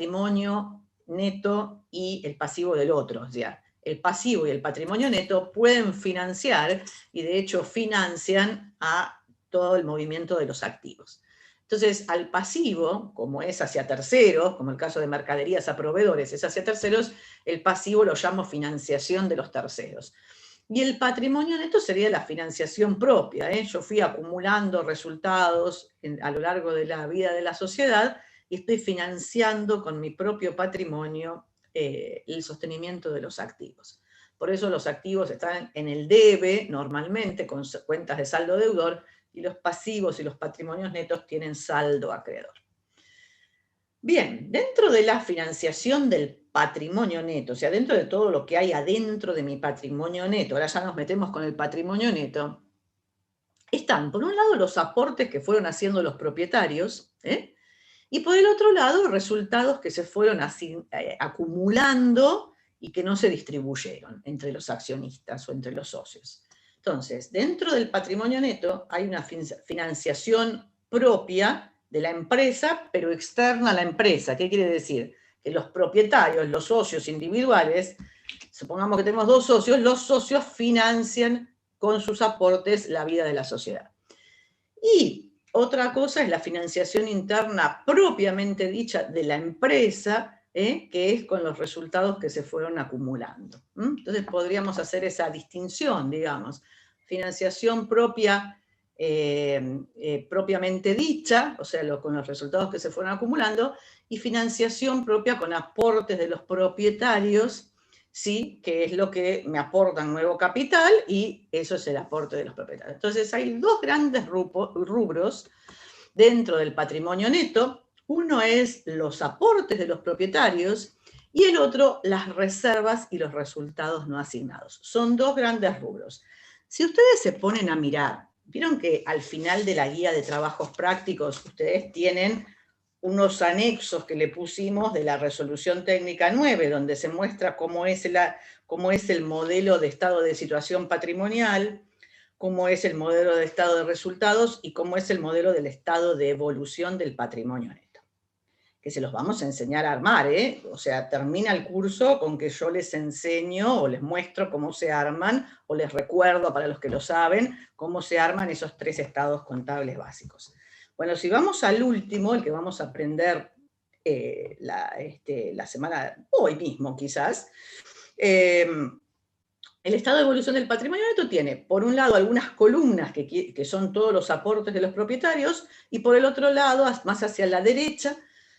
patrimonio neto y el pasivo del otro. O sea, el pasivo y el patrimonio neto pueden financiar, y de hecho financian a todo el movimiento de los activos. Entonces, al pasivo, como es hacia terceros, como el caso de mercaderías a proveedores, es hacia terceros, el pasivo lo llamo financiación de los terceros. Y el patrimonio neto sería la financiación propia. Yo fui acumulando resultados a lo largo de la vida de la sociedad y estoy financiando con mi propio patrimonio el sostenimiento de los activos. Por eso los activos están en el debe, normalmente, con cuentas de saldo deudor, y los pasivos y los patrimonios netos tienen saldo acreedor. Bien, dentro de la financiación del patrimonio neto, o sea, dentro de todo lo que hay adentro de mi patrimonio neto, ahora ya nos metemos con el patrimonio neto, están, por un lado, los aportes que fueron haciendo los propietarios, y por el otro lado, resultados que se fueron acumulando y que no se distribuyeron entre los accionistas o entre los socios. Entonces, dentro del patrimonio neto hay una financiación propia de la empresa, pero externa a la empresa. ¿Qué quiere decir? Que los propietarios, los socios individuales, supongamos que tenemos dos socios, los socios financian con sus aportes la vida de la sociedad. Y otra cosa es la financiación interna propiamente dicha de la empresa, que es con los resultados que se fueron acumulando. Entonces podríamos hacer esa distinción, digamos, financiación propia propiamente dicha, o sea, con los resultados que se fueron acumulando, y financiación propia con aportes de los propietarios, ¿sí? Que es lo que me aportan nuevo capital, y eso es el aporte de los propietarios. Entonces hay dos grandes rubros dentro del patrimonio neto. Uno es los aportes de los propietarios y el otro las reservas y los resultados no asignados. Son dos grandes rubros. Si ustedes se ponen a mirar, vieron que al final de la guía de trabajos prácticos ustedes tienen unos anexos que le pusimos de la resolución técnica 9, donde se muestra cómo es el modelo de estado de situación patrimonial, cómo es el modelo de estado de resultados y cómo es el modelo del estado de evolución del patrimonio neto. Que se los vamos a enseñar a armar, O sea, termina el curso con que yo les enseño o les muestro cómo se arman, o les recuerdo, para los que lo saben, cómo se arman esos tres estados contables básicos. Bueno, si vamos al último, el que vamos a aprender la semana, hoy mismo quizás, el estado de evolución del patrimonio neto tiene, por un lado, algunas columnas que son todos los aportes de los propietarios, y por el otro lado, más hacia la derecha,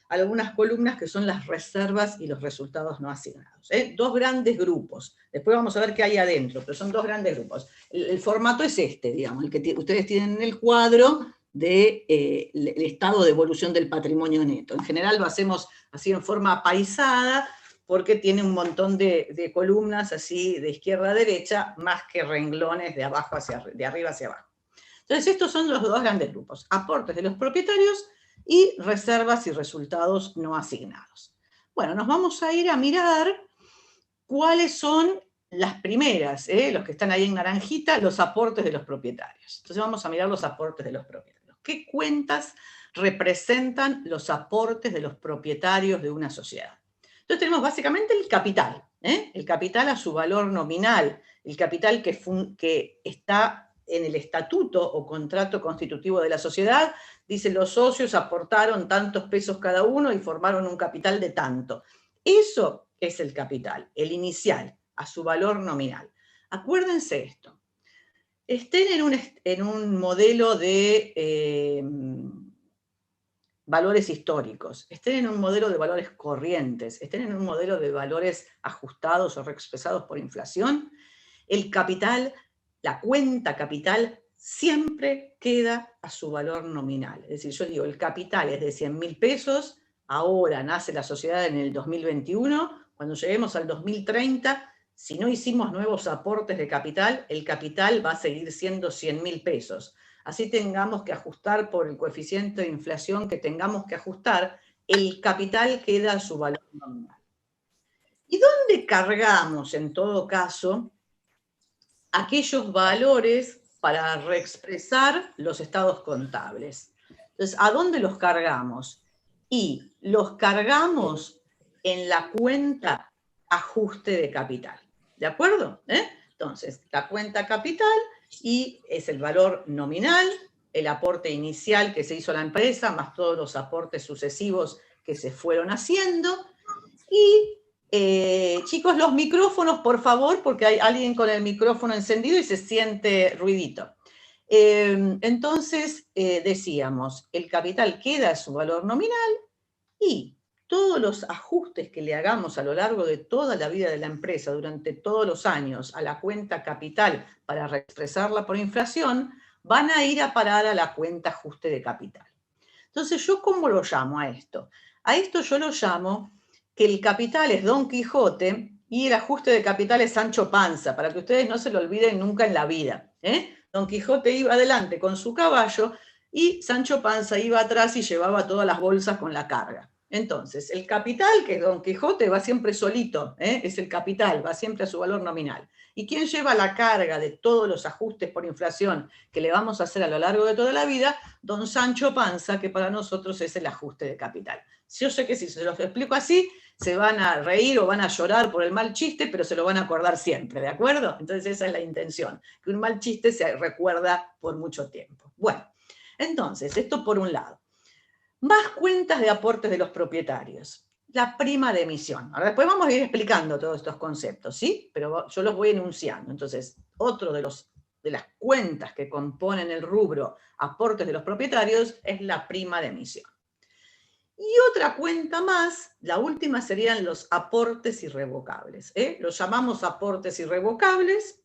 algunas columnas que son las reservas y los resultados no asignados. Dos grandes grupos. Después vamos a ver qué hay adentro, pero son dos grandes grupos. El formato es digamos, el que ustedes tienen en el cuadro del estado de evolución del patrimonio neto. En general lo hacemos así en forma apaisada, porque tiene un montón de columnas así de izquierda a derecha, más que renglones de arriba hacia abajo. Entonces estos son los dos grandes grupos: aportes de los propietarios y reservas y resultados no asignados. Bueno, nos vamos a ir a mirar cuáles son las primeras, los que están ahí en naranjita, los aportes de los propietarios. Entonces vamos a mirar los aportes de los propietarios. ¿Qué cuentas representan los aportes de los propietarios de una sociedad? Entonces tenemos básicamente el capital a su valor nominal, el capital que está en el estatuto o contrato constitutivo de la sociedad. Dice: los socios aportaron tantos pesos cada uno y formaron un capital de tanto. Eso es el capital, el inicial, a su valor nominal. Acuérdense esto. Estén en un modelo de valores históricos, estén en un modelo de valores corrientes, estén en un modelo de valores ajustados o reexpresados por inflación, el capital, la cuenta capital, siempre queda a su valor nominal. Es decir, yo digo, el capital es de 100.000 pesos, ahora nace la sociedad en el 2021, cuando lleguemos al 2030, si no hicimos nuevos aportes de capital, el capital va a seguir siendo 100.000 pesos. Así tengamos que ajustar por el coeficiente de inflación que tengamos que ajustar, el capital queda a su valor nominal. ¿Y dónde cargamos, en todo caso, aquellos valores para reexpresar los estados contables? Entonces, ¿a dónde los cargamos? y los cargamos en la cuenta ajuste de capital. ¿De acuerdo? Entonces, la cuenta capital y es el valor nominal, el aporte inicial que se hizo a la empresa, más todos los aportes sucesivos que se fueron haciendo. Y, chicos, los micrófonos, por favor, porque hay alguien con el micrófono encendido y se siente ruidito. Entonces, decíamos, el capital queda a su valor nominal y todos los ajustes que le hagamos a lo largo de toda la vida de la empresa, durante todos los años, a la cuenta capital para reexpresarla por inflación, van a ir a parar a la cuenta ajuste de capital. Entonces, ¿yo cómo lo llamo a esto? A esto yo lo llamo que el capital es Don Quijote y el ajuste de capital es Sancho Panza, para que ustedes no se lo olviden nunca en la vida. Don Quijote iba adelante con su caballo y Sancho Panza iba atrás y llevaba todas las bolsas con la carga. Entonces, el capital, que es Don Quijote, va siempre solito, es el capital, va siempre a su valor nominal. ¿Y quién lleva la carga de todos los ajustes por inflación que le vamos a hacer a lo largo de toda la vida? Don Sancho Panza, que para nosotros es el ajuste de capital. Yo sé que si se los explico así, se van a reír o van a llorar por el mal chiste, pero se lo van a acordar siempre, ¿de acuerdo? Entonces esa es la intención, que un mal chiste se recuerda por mucho tiempo. Bueno, entonces, esto por un lado. Más cuentas de aportes de los propietarios. La prima de emisión. Ahora después vamos a ir explicando todos estos conceptos, ¿sí? Pero yo los voy enunciando. Entonces, otro de las cuentas que componen el rubro aportes de los propietarios es la prima de emisión. Y otra cuenta más, la última, serían los aportes irrevocables. Los llamamos aportes irrevocables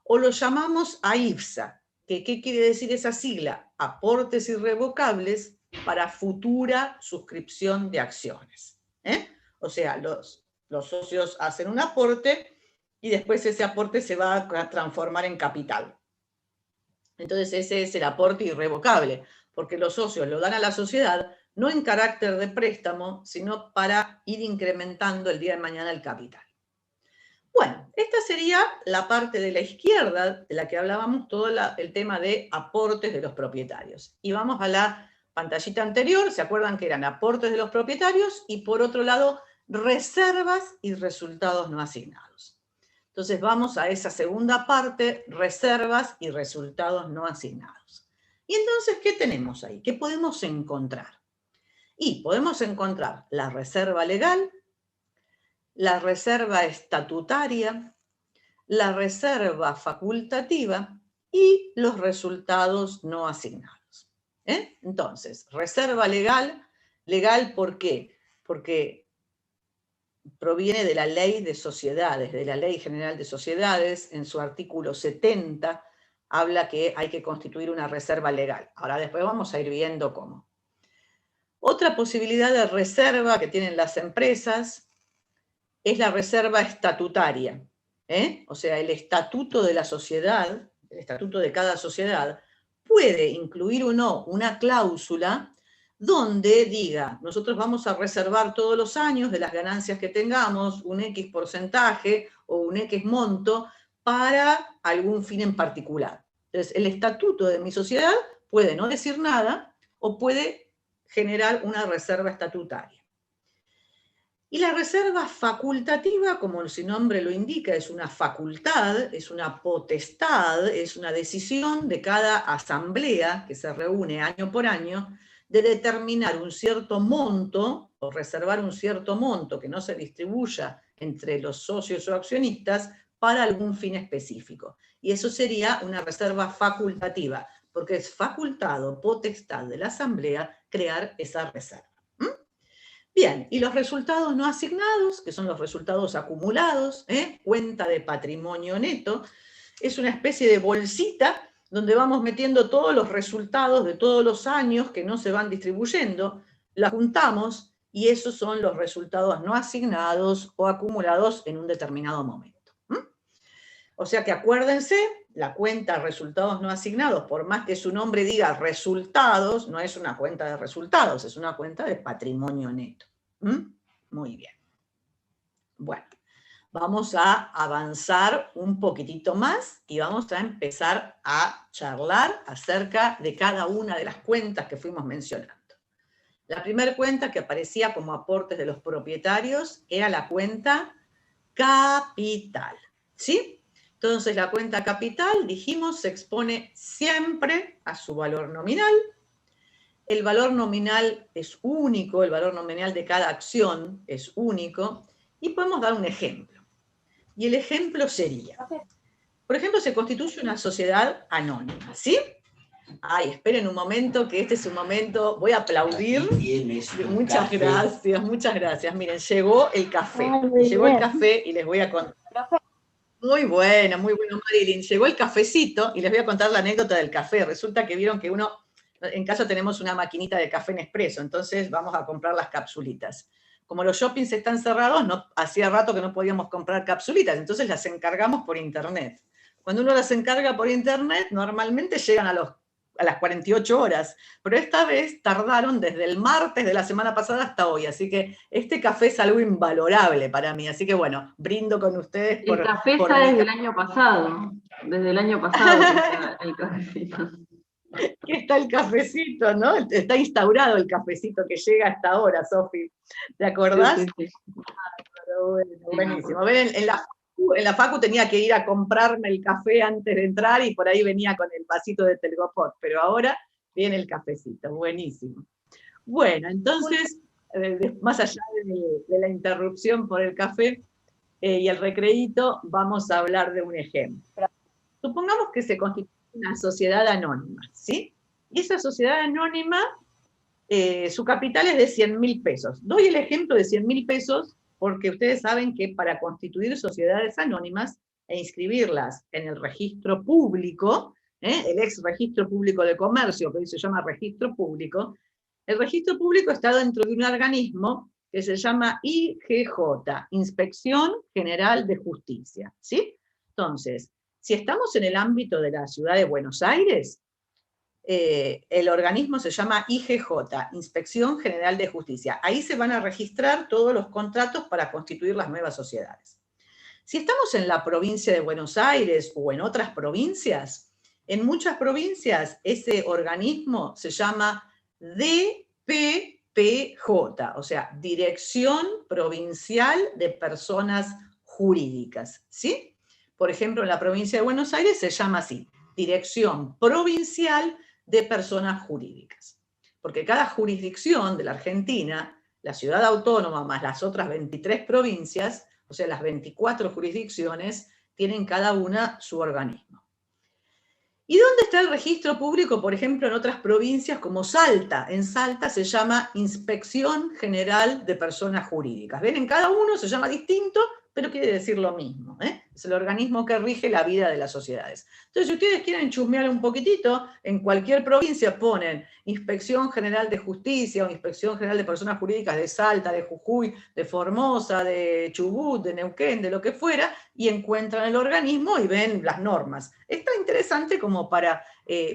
o los llamamos AIFSA. ¿Qué quiere decir esa sigla? Aportes irrevocables para futura suscripción de acciones. O sea, los socios hacen un aporte y después ese aporte se va a transformar en capital. Entonces ese es el aporte irrevocable, porque los socios lo dan a la sociedad no en carácter de préstamo, sino para ir incrementando el día de mañana el capital. Bueno, esta sería la parte de la izquierda de la que hablábamos, todo el tema de aportes de los propietarios. Y vamos a la pantallita anterior, ¿se acuerdan que eran aportes de los propietarios? Y por otro lado, reservas y resultados no asignados. Entonces vamos a esa segunda parte, reservas y resultados no asignados. Y entonces, ¿qué tenemos ahí? ¿Qué podemos encontrar? Y podemos encontrar la reserva legal, la reserva estatutaria, la reserva facultativa y los resultados no asignados. Entonces, reserva legal, ¿legal por qué? Porque proviene de la Ley de Sociedades, de la Ley General de Sociedades, en su artículo 70, habla que hay que constituir una reserva legal. Ahora después vamos a ir viendo cómo. Otra posibilidad de reserva que tienen las empresas es la reserva estatutaria. O sea, el estatuto de la sociedad, el estatuto de cada sociedad, puede incluir o no una cláusula donde diga, nosotros vamos a reservar todos los años de las ganancias que tengamos un X porcentaje o un X monto para algún fin en particular. Entonces, el estatuto de mi sociedad puede no decir nada o puede generar una reserva estatutaria. Y la reserva facultativa, como su nombre lo indica, es una facultad, es una potestad, es una decisión de cada asamblea que se reúne año por año de determinar un cierto monto o reservar un cierto monto que no se distribuya entre los socios o accionistas para algún fin específico. Y eso sería una reserva facultativa, porque es facultad o potestad de la asamblea crear esa reserva. Bien, y los resultados no asignados, que son los resultados acumulados, cuenta de patrimonio neto, es una especie de bolsita donde vamos metiendo todos los resultados de todos los años que no se van distribuyendo, la juntamos y esos son los resultados no asignados o acumulados en un determinado momento. O sea que acuérdense, la cuenta resultados no asignados, por más que su nombre diga resultados, no es una cuenta de resultados, es una cuenta de patrimonio neto. Muy bien. Bueno, vamos a avanzar un poquitito más y vamos a empezar a charlar acerca de cada una de las cuentas que fuimos mencionando. La primera cuenta que aparecía como aportes de los propietarios era la cuenta capital, ¿sí? Entonces la cuenta capital, dijimos, se expone siempre a su valor nominal. El valor nominal es único, el valor nominal de cada acción es único, y podemos dar un ejemplo. Y el ejemplo sería, por ejemplo, se constituye una sociedad anónima, ¿sí? Ay, esperen un momento, que este es un momento, voy a aplaudir. Muchas gracias, muchas gracias. Miren, llegó el café. Llegó el café y les voy a contar. Muy bueno, Marilyn. Llegó el cafecito y les voy a contar la anécdota del café. Resulta que vieron que uno, en casa tenemos una maquinita de café Nespresso, entonces vamos a comprar las capsulitas. Como los shoppings están cerrados, hacía rato que no podíamos comprar capsulitas, entonces las encargamos por internet. Cuando uno las encarga por internet, normalmente llegan a las 48 horas, pero esta vez tardaron desde el martes de la semana pasada hasta hoy, así que este café es algo invalorable para mí, así que bueno, brindo con ustedes por... El café está desde el año pasado, desde el año pasado que está el cafecito. Que está el cafecito, ¿no? Está instaurado el cafecito que llega hasta ahora, Sofi, ¿te acordás? Sí. Bueno, buenísimo. Ven, en la facu tenía que ir a comprarme el café antes de entrar y por ahí venía con el vasito de Telgopot, pero ahora viene el cafecito, buenísimo. Bueno, entonces, más allá de la interrupción por el café y el recreíto, vamos a hablar de un ejemplo. Supongamos que se constituye una sociedad anónima, ¿sí? Y esa sociedad anónima, su capital es de 100.000 pesos. Doy el ejemplo de 100.000 pesos porque ustedes saben que para constituir sociedades anónimas e inscribirlas en el registro público, el ex registro público de comercio, que hoy se llama registro público, el registro público está dentro de un organismo que se llama IGJ, Inspección General de Justicia, ¿sí? Entonces, si estamos en el ámbito de la ciudad de Buenos Aires, el organismo se llama IGJ, Inspección General de Justicia. Ahí se van a registrar todos los contratos para constituir las nuevas sociedades. Si estamos en la provincia de Buenos Aires o en otras provincias, en muchas provincias ese organismo se llama DPPJ, o sea, Dirección Provincial de Personas Jurídicas, ¿sí? Por ejemplo, en la provincia de Buenos Aires se llama así, Dirección Provincial de Personas Jurídicas. Porque cada jurisdicción de la Argentina, la ciudad autónoma más las otras 23 provincias, o sea, las 24 jurisdicciones, tienen cada una su organismo. ¿Y dónde está el registro público, por ejemplo, en otras provincias como Salta? En Salta se llama Inspección General de Personas Jurídicas. ¿Ven? En cada uno se llama distinto, pero quiere decir lo mismo. Es el organismo que rige la vida de las sociedades. Entonces, si ustedes quieren chusmear un poquitito, en cualquier provincia ponen Inspección General de Justicia o Inspección General de Personas Jurídicas de Salta, de Jujuy, de Formosa, de Chubut, de Neuquén, de lo que fuera, y encuentran el organismo y ven las normas. Está interesante como para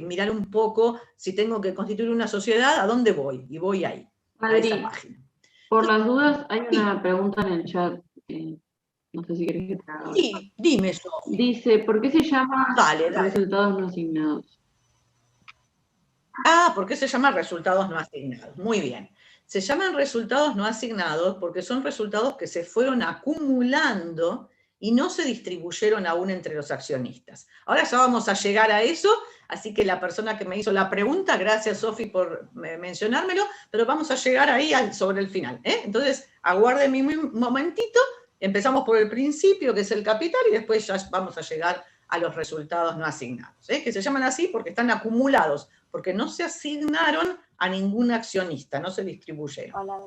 mirar un poco, si tengo que constituir una sociedad, ¿a dónde voy? Y voy ahí, a esa página. Por las dudas, hay una pregunta en el chat. No sé si querés que te haga. Sí, dime, Sofi. Dice, ¿por qué se llama Dale. resultados no asignados? ¿Por qué se llaman resultados no asignados? Muy bien. Se llaman resultados no asignados porque son resultados que se fueron acumulando y no se distribuyeron aún entre los accionistas. Ahora ya vamos a llegar a eso, así que la persona que me hizo la pregunta, gracias Sofi por mencionármelo, pero vamos a llegar ahí sobre el final. Entonces, aguárdenme un momentito, empezamos por el principio, que es el capital, y después ya vamos a llegar a los resultados no asignados, que se llaman así porque están acumulados, porque no se asignaron a ningún accionista, no se distribuyeron. Hola.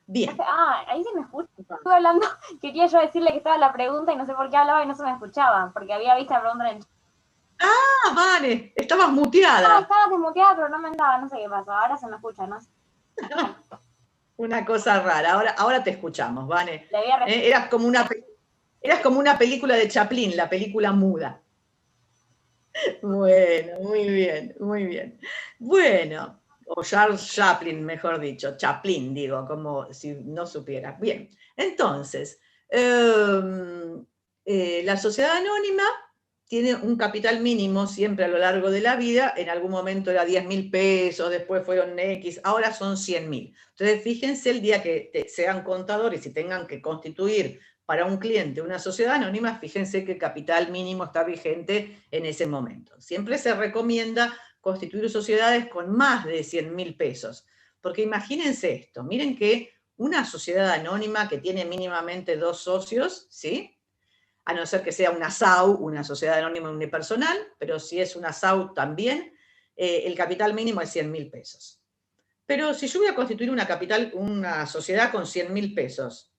Bien. Ahí se me escucha. Estuve hablando, quería yo decirle que estaba la pregunta y no sé por qué hablaba y no se me escuchaba, porque había visto la pregunta en el chat. Vale, estabas muteada. No, estaba desmuteada, pero no me andaba, no sé qué pasó. Ahora se me escucha, ¿no? Una cosa rara, ahora te escuchamos, Vane. Le voy a eras como una película de Chaplin, la película muda. Bueno, muy bien, muy bien. Bueno, o Charles Chaplin, mejor dicho, Chaplin, digo, como si no supiera. Bien, entonces, la sociedad anónima tiene un capital mínimo siempre a lo largo de la vida, en algún momento era 10.000 pesos, después fueron X, ahora son 100.000. Entonces fíjense el día que sean contadores y tengan que constituir para un cliente una sociedad anónima, fíjense que el capital mínimo está vigente en ese momento. Siempre se recomienda constituir sociedades con más de 100.000 pesos, porque imagínense esto, miren que una sociedad anónima que tiene mínimamente 2 socios, ¿sí?, a no ser que sea una SAU, una sociedad anónima unipersonal, pero si es una SAU también, el capital mínimo es 100.000 pesos. Pero si yo voy a constituir una sociedad con 100.000 pesos,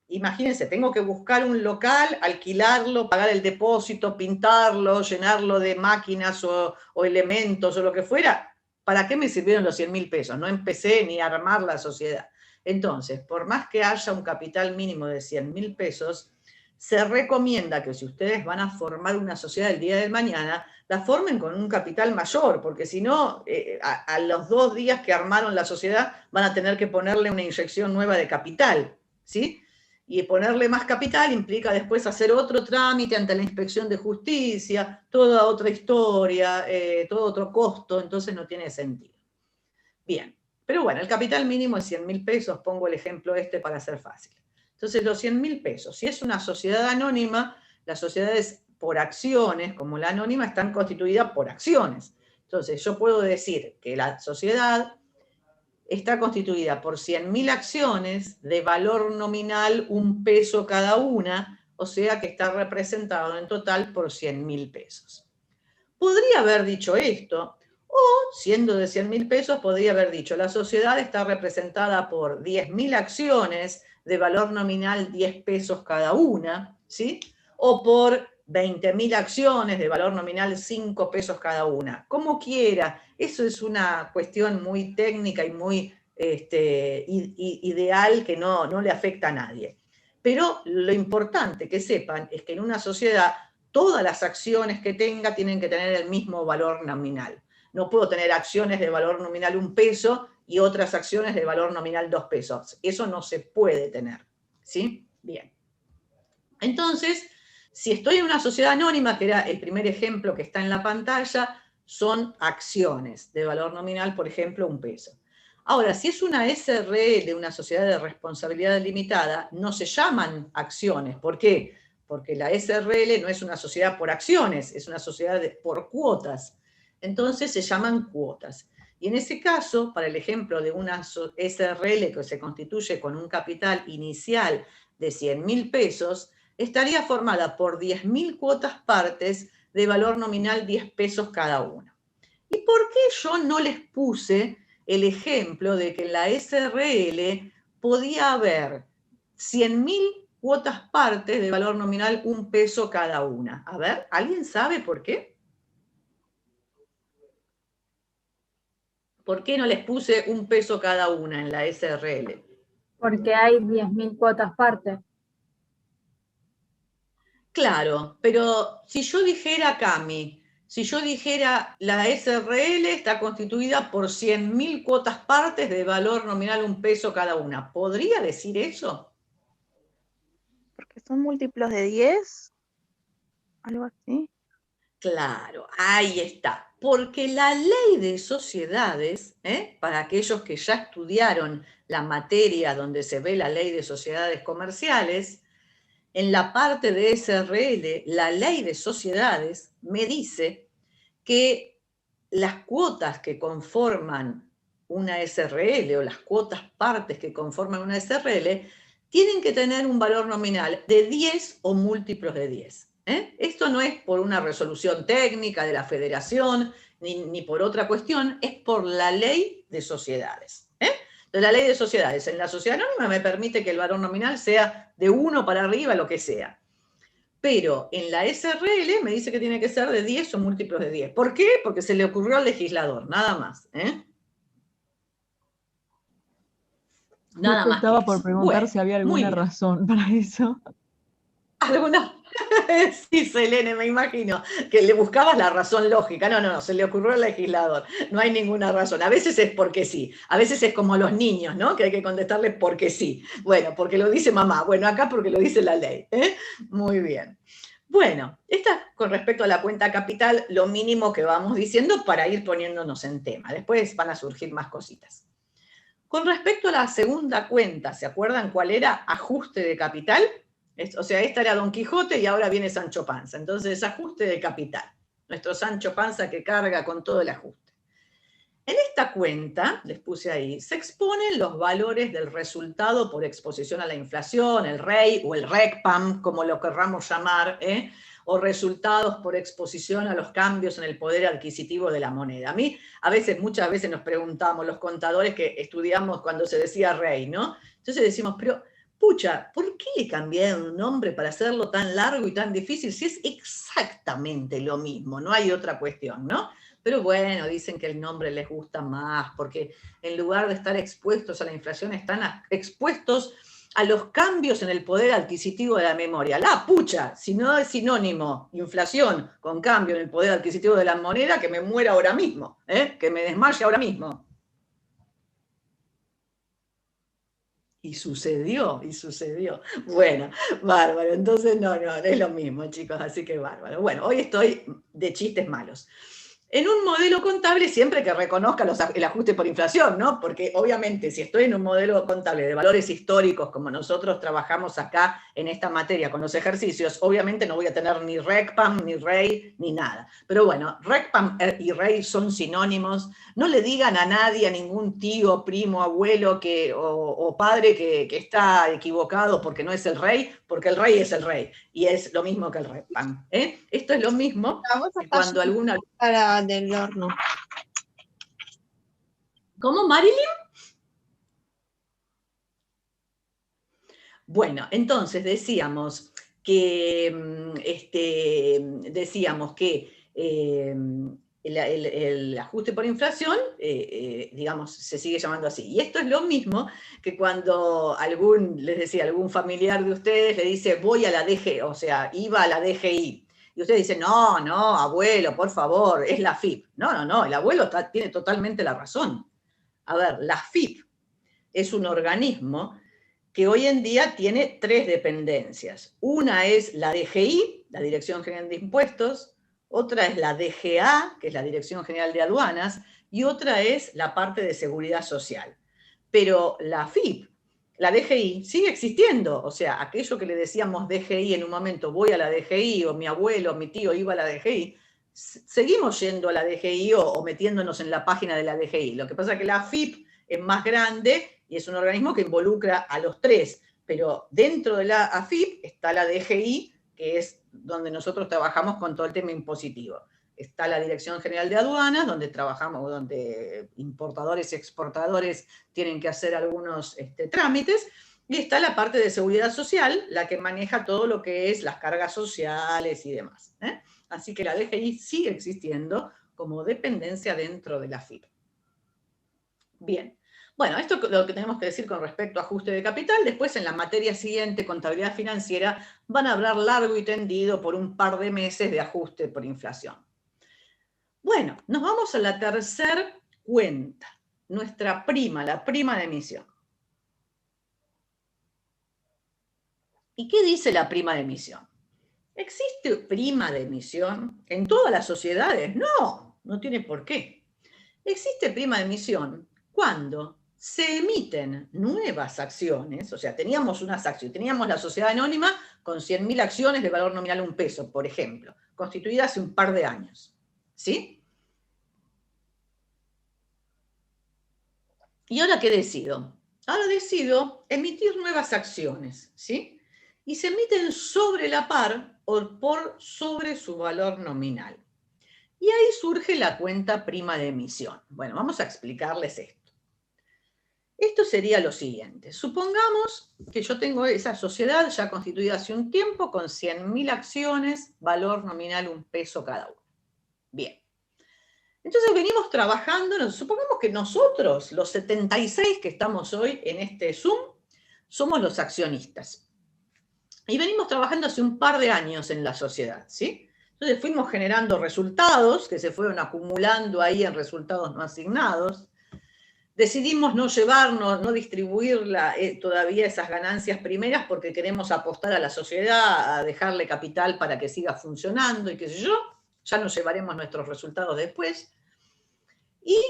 imagínense, tengo que buscar un local, alquilarlo, pagar el depósito, pintarlo, llenarlo de máquinas o elementos o lo que fuera. ¿Para qué me sirvieron los 100.000 pesos? No empecé ni a armar la sociedad. Entonces, por más que haya un capital mínimo de 100.000 pesos, se recomienda que si ustedes van a formar una sociedad el día de mañana, la formen con un capital mayor, porque si no, a los 2 días que armaron la sociedad van a tener que ponerle una inyección nueva de capital, ¿sí? Y ponerle más capital implica después hacer otro trámite ante la inspección de justicia, toda otra historia, todo otro costo, entonces no tiene sentido. Bien, pero bueno, el capital mínimo es 100.000 pesos, pongo el ejemplo para hacer fácil. Entonces, los 100.000 pesos, si es una sociedad anónima, las sociedades por acciones, como la anónima, están constituidas por acciones. Entonces, yo puedo decir que la sociedad está constituida por 100.000 acciones de valor nominal 1 peso cada una, o sea que está representado en total por 100.000 pesos. Podría haber dicho esto, o siendo de 100.000 pesos, podría haber dicho, la sociedad está representada por 10.000 acciones de valor nominal 10 pesos cada una, ¿sí? O por 20.000 acciones de valor nominal 5 pesos cada una. Como quiera, eso es una cuestión muy técnica y muy ideal que no le afecta a nadie. Pero lo importante que sepan es que en una sociedad todas las acciones que tenga tienen que tener el mismo valor nominal. No puedo tener acciones de valor nominal 1 peso y otras acciones de valor nominal 2 pesos. Eso no se puede tener, ¿sí? Bien. Entonces, si estoy en una sociedad anónima, que era el primer ejemplo que está en la pantalla, son acciones de valor nominal, por ejemplo, 1 peso. Ahora, si es una SRL, una sociedad de responsabilidad limitada, no se llaman acciones. ¿Por qué? Porque la SRL no es una sociedad por acciones, es una sociedad por cuotas. Entonces se llaman cuotas. Y en ese caso, para el ejemplo de una SRL que se constituye con un capital inicial de 100.000 pesos, estaría formada por 10.000 cuotas partes de valor nominal 10 pesos cada una. ¿Y por qué yo no les puse el ejemplo de que en la SRL podía haber 100.000 cuotas partes de valor nominal 1 peso cada una? A ver, ¿alguien sabe por qué? ¿Por qué no les puse 1 peso cada una en la SRL? Porque hay 10.000 cuotas partes. Claro, pero si yo dijera, Cami, si yo dijera la SRL está constituida por 100.000 cuotas partes de valor nominal 1 peso cada una, ¿podría decir eso? Porque son múltiplos de 10, algo así. Claro, ahí está. Porque la ley de sociedades, para aquellos que ya estudiaron la materia donde se ve la ley de sociedades comerciales, en la parte de SRL, la ley de sociedades me dice que las cuotas que conforman una SRL o las cuotas partes que conforman una SRL tienen que tener un valor nominal de 10 o múltiplos de 10. Esto no es por una resolución técnica de la federación ni por otra cuestión, es por la ley de sociedades. De la ley de sociedades. En la sociedad anónima me permite que el valor nominal sea de 1 para arriba, lo que sea. Pero en la SRL me dice que tiene que ser de 10 o múltiplos de 10. ¿Por qué? Porque se le ocurrió al legislador, nada más. Nada más. Estaba por preguntar si había alguna razón para eso. ¿Alguna? Sí, Selene, me imagino que le buscabas la razón lógica. No, se le ocurrió al legislador. No hay ninguna razón. A veces es porque sí. A veces es como los niños, ¿no? Que hay que contestarles porque sí. Bueno, porque lo dice mamá. Bueno, acá porque lo dice la ley. Muy bien. Bueno, esta con respecto a la cuenta capital, lo mínimo que vamos diciendo para ir poniéndonos en tema. Después van a surgir más cositas. Con respecto a la segunda cuenta, ¿se acuerdan cuál era? Ajuste de capital. O sea, esta era Don Quijote y ahora viene Sancho Panza. Entonces, ajuste de capital. Nuestro Sancho Panza que carga con todo el ajuste. En esta cuenta, les puse ahí, se exponen los valores del resultado por exposición a la inflación, el REI o el RECPAM, como lo querramos llamar, o resultados por exposición a los cambios en el poder adquisitivo de la moneda. A mí, muchas veces nos preguntamos, los contadores que estudiamos cuando se decía REI, ¿no? Entonces decimos, pero, pucha, ¿por qué le cambiaron un nombre para hacerlo tan largo y tan difícil si es exactamente lo mismo? No hay otra cuestión, ¿no? Pero bueno, dicen que el nombre les gusta más, porque en lugar de estar expuestos a la inflación, están expuestos a los cambios en el poder adquisitivo de la memoria. La pucha, si no es sinónimo, inflación con cambio en el poder adquisitivo de la moneda, que me muera ahora mismo, que me desmaye ahora mismo. Y sucedió. Bueno, bárbaro. Entonces, no, es lo mismo, chicos, así que bárbaro. Bueno, hoy estoy de chistes malos. En un modelo contable siempre que reconozca el ajuste por inflación, ¿no? Porque obviamente si estoy en un modelo contable de valores históricos, como nosotros trabajamos acá en esta materia con los ejercicios, obviamente no voy a tener ni RECPAM, ni REI, ni nada. Pero bueno, RECPAM y REI son sinónimos. No le digan a nadie, a ningún tío, primo, abuelo o padre que está equivocado porque no es el REI, porque el REI es el REI. Y es lo mismo que el RECPAM. Esto es lo mismo que cuando alguna... Para del horno. ¿Cómo, Marilyn? Bueno, entonces decíamos que el ajuste por inflación, digamos, se sigue llamando así. Y esto es lo mismo que cuando algún familiar de ustedes le dice, voy a la DGI, o sea, iba a la DGI. Y usted dice, no, abuelo, por favor, es la FIP. No, el abuelo tiene totalmente la razón. A ver, la FIP es un organismo que hoy en día tiene 3 dependencias. Una es la DGI, la Dirección General de Impuestos, otra es la DGA, que es la Dirección General de Aduanas, y otra es la parte de Seguridad Social. Pero la FIP, la DGI, sigue existiendo. O sea, aquello que le decíamos DGI en un momento, voy a la DGI, o mi abuelo, mi tío iba a la DGI, seguimos yendo a la DGI o metiéndonos en la página de la DGI. Lo que pasa es que la FIP es más grande y es un organismo que involucra a los 3, pero dentro de la AFIP está la DGI, que es donde nosotros trabajamos con todo el tema impositivo. Está la Dirección General de Aduanas, donde trabajamos, donde importadores y exportadores tienen que hacer algunos trámites, y está la parte de Seguridad Social, la que maneja todo lo que es las cargas sociales y demás. Así que la DGI sigue existiendo como dependencia dentro de la FIP. Bien. Bueno, esto es lo que tenemos que decir con respecto a ajuste de capital. Después, en la materia siguiente, contabilidad financiera, van a hablar largo y tendido por un par de meses de ajuste por inflación. Bueno, nos vamos a la tercera cuenta, nuestra prima, la prima de emisión. ¿Y qué dice la prima de emisión? ¿Existe prima de emisión en todas las sociedades? No tiene por qué. Existe prima de emisión cuando se emiten nuevas acciones, o sea, teníamos unas acciones, teníamos la sociedad anónima con 100.000 acciones de valor nominal $1, por ejemplo, constituida hace un par de años, ¿sí? ¿Y ahora qué decido? Ahora decido emitir nuevas acciones, ¿sí? Y se emiten sobre la par o por sobre su valor nominal. Y ahí surge la cuenta prima de emisión. Bueno, vamos a explicarles esto. Esto sería lo siguiente. Supongamos que yo tengo esa sociedad ya constituida hace un tiempo con 100.000 acciones, valor nominal $1 cada uno. Bien. Entonces venimos trabajando, supongamos que nosotros, los 76 que estamos hoy en este Zoom, somos los accionistas. Y venimos trabajando hace un par de años en la sociedad, ¿sí? Entonces fuimos generando resultados que se fueron acumulando ahí en resultados no asignados. Decidimos no llevarnos, no distribuir todavía esas ganancias primeras porque queremos apostar a la sociedad, a dejarle capital para que siga funcionando y qué sé yo, ya nos llevaremos nuestros resultados después. Y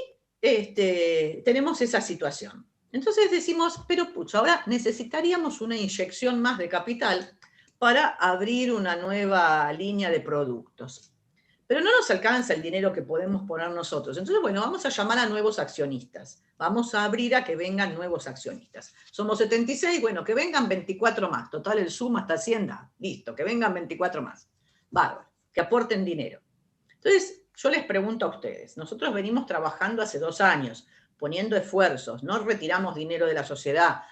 tenemos esa situación. Entonces decimos, pero pucha, ahora necesitaríamos una inyección más de capital para abrir una nueva línea de productos. Pero no nos alcanza el dinero que podemos poner nosotros. Entonces, bueno, vamos a llamar a nuevos accionistas. Vamos a abrir a que vengan nuevos accionistas. Somos 76, bueno, que vengan 24 más. Total, el suma hasta 100 da. Listo, que vengan 24 más. Bárbaro, que aporten dinero. Entonces, yo les pregunto a ustedes. Nosotros venimos trabajando hace 2 años, poniendo esfuerzos, no retiramos dinero de la sociedad,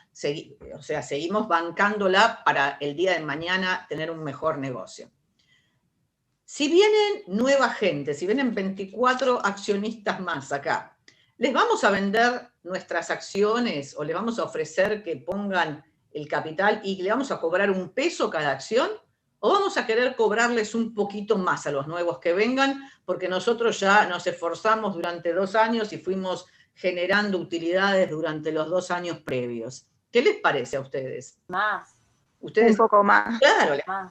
o sea, seguimos bancándola para el día de mañana tener un mejor negocio. Si vienen nueva gente, si vienen 24 accionistas más acá, ¿les vamos a vender nuestras acciones o les vamos a ofrecer que pongan el capital y le vamos a cobrar $1 peso cada acción? ¿O vamos a querer cobrarles un poquito más a los nuevos que vengan porque nosotros ya nos esforzamos durante 2 años y fuimos generando utilidades durante los 2 años previos? ¿Qué les parece a ustedes? Más. ¿Ustedes? Un poco más. Claro, les Más.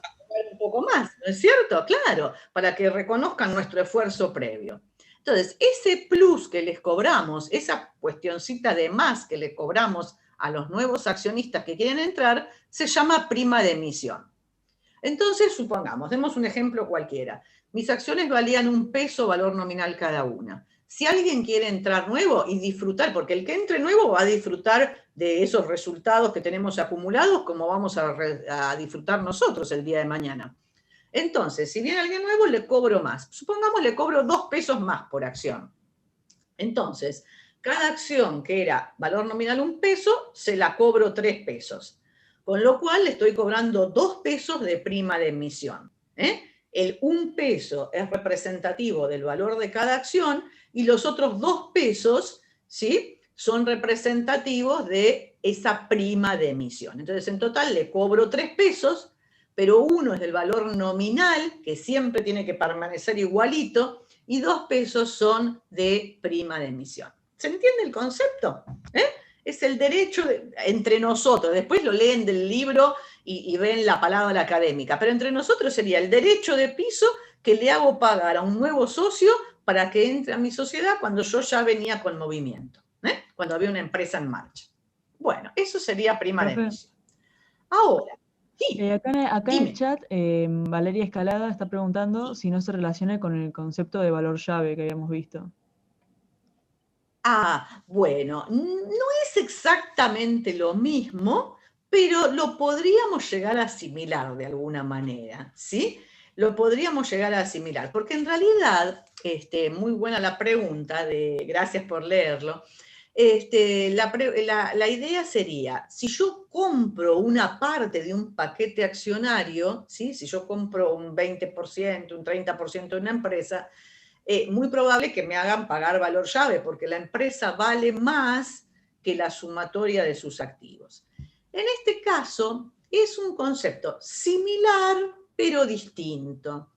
un poco más, ¿no es cierto? Claro, para que reconozcan nuestro esfuerzo previo. Entonces, ese plus que les cobramos, esa cuestioncita de más que le cobramos a los nuevos accionistas que quieren entrar, se llama prima de emisión. Entonces, supongamos, demos un ejemplo cualquiera. Mis acciones valían $1 peso valor nominal cada una. Si alguien quiere entrar nuevo y disfrutar, porque el que entre nuevo va a disfrutar de esos resultados que tenemos acumulados, como vamos a disfrutar nosotros el día de mañana. Entonces, si viene alguien nuevo, le cobro más. Supongamos le cobro 2 pesos más por acción. Entonces, cada acción que era valor nominal $1 peso, se la cobro 3 pesos. Con lo cual le estoy cobrando 2 pesos de prima de emisión. El 1 peso es representativo del valor de cada acción y los otros 2 pesos, ¿sí?, son representativos de esa prima de emisión. Entonces, en total le cobro 3 pesos, pero uno es del valor nominal, que siempre tiene que permanecer igualito, y 2 pesos son de prima de emisión. ¿Se entiende el concepto? Es el derecho entre nosotros. Después lo leen del libro y ven la palabra académica, pero entre nosotros sería el derecho de piso que le hago pagar a un nuevo socio para que entre a mi sociedad cuando yo ya venía con movimiento, cuando había una empresa en marcha. Bueno, eso sería prima de emisión. Ahora, sí, acá en el chat, Valeria Escalada está preguntando si no se relaciona con el concepto de valor llave que habíamos visto. Bueno, no es exactamente lo mismo, pero lo podríamos llegar a asimilar de alguna manera, ¿sí? Lo podríamos llegar a asimilar, porque en realidad, muy buena la pregunta, gracias por leerlo, la idea sería, si yo compro una parte de un paquete accionario, ¿sí? Si yo compro un 20%, un 30% de una empresa, muy probable que me hagan pagar valor llave, porque la empresa vale más que la sumatoria de sus activos. En este caso, es un concepto similar, pero distinto.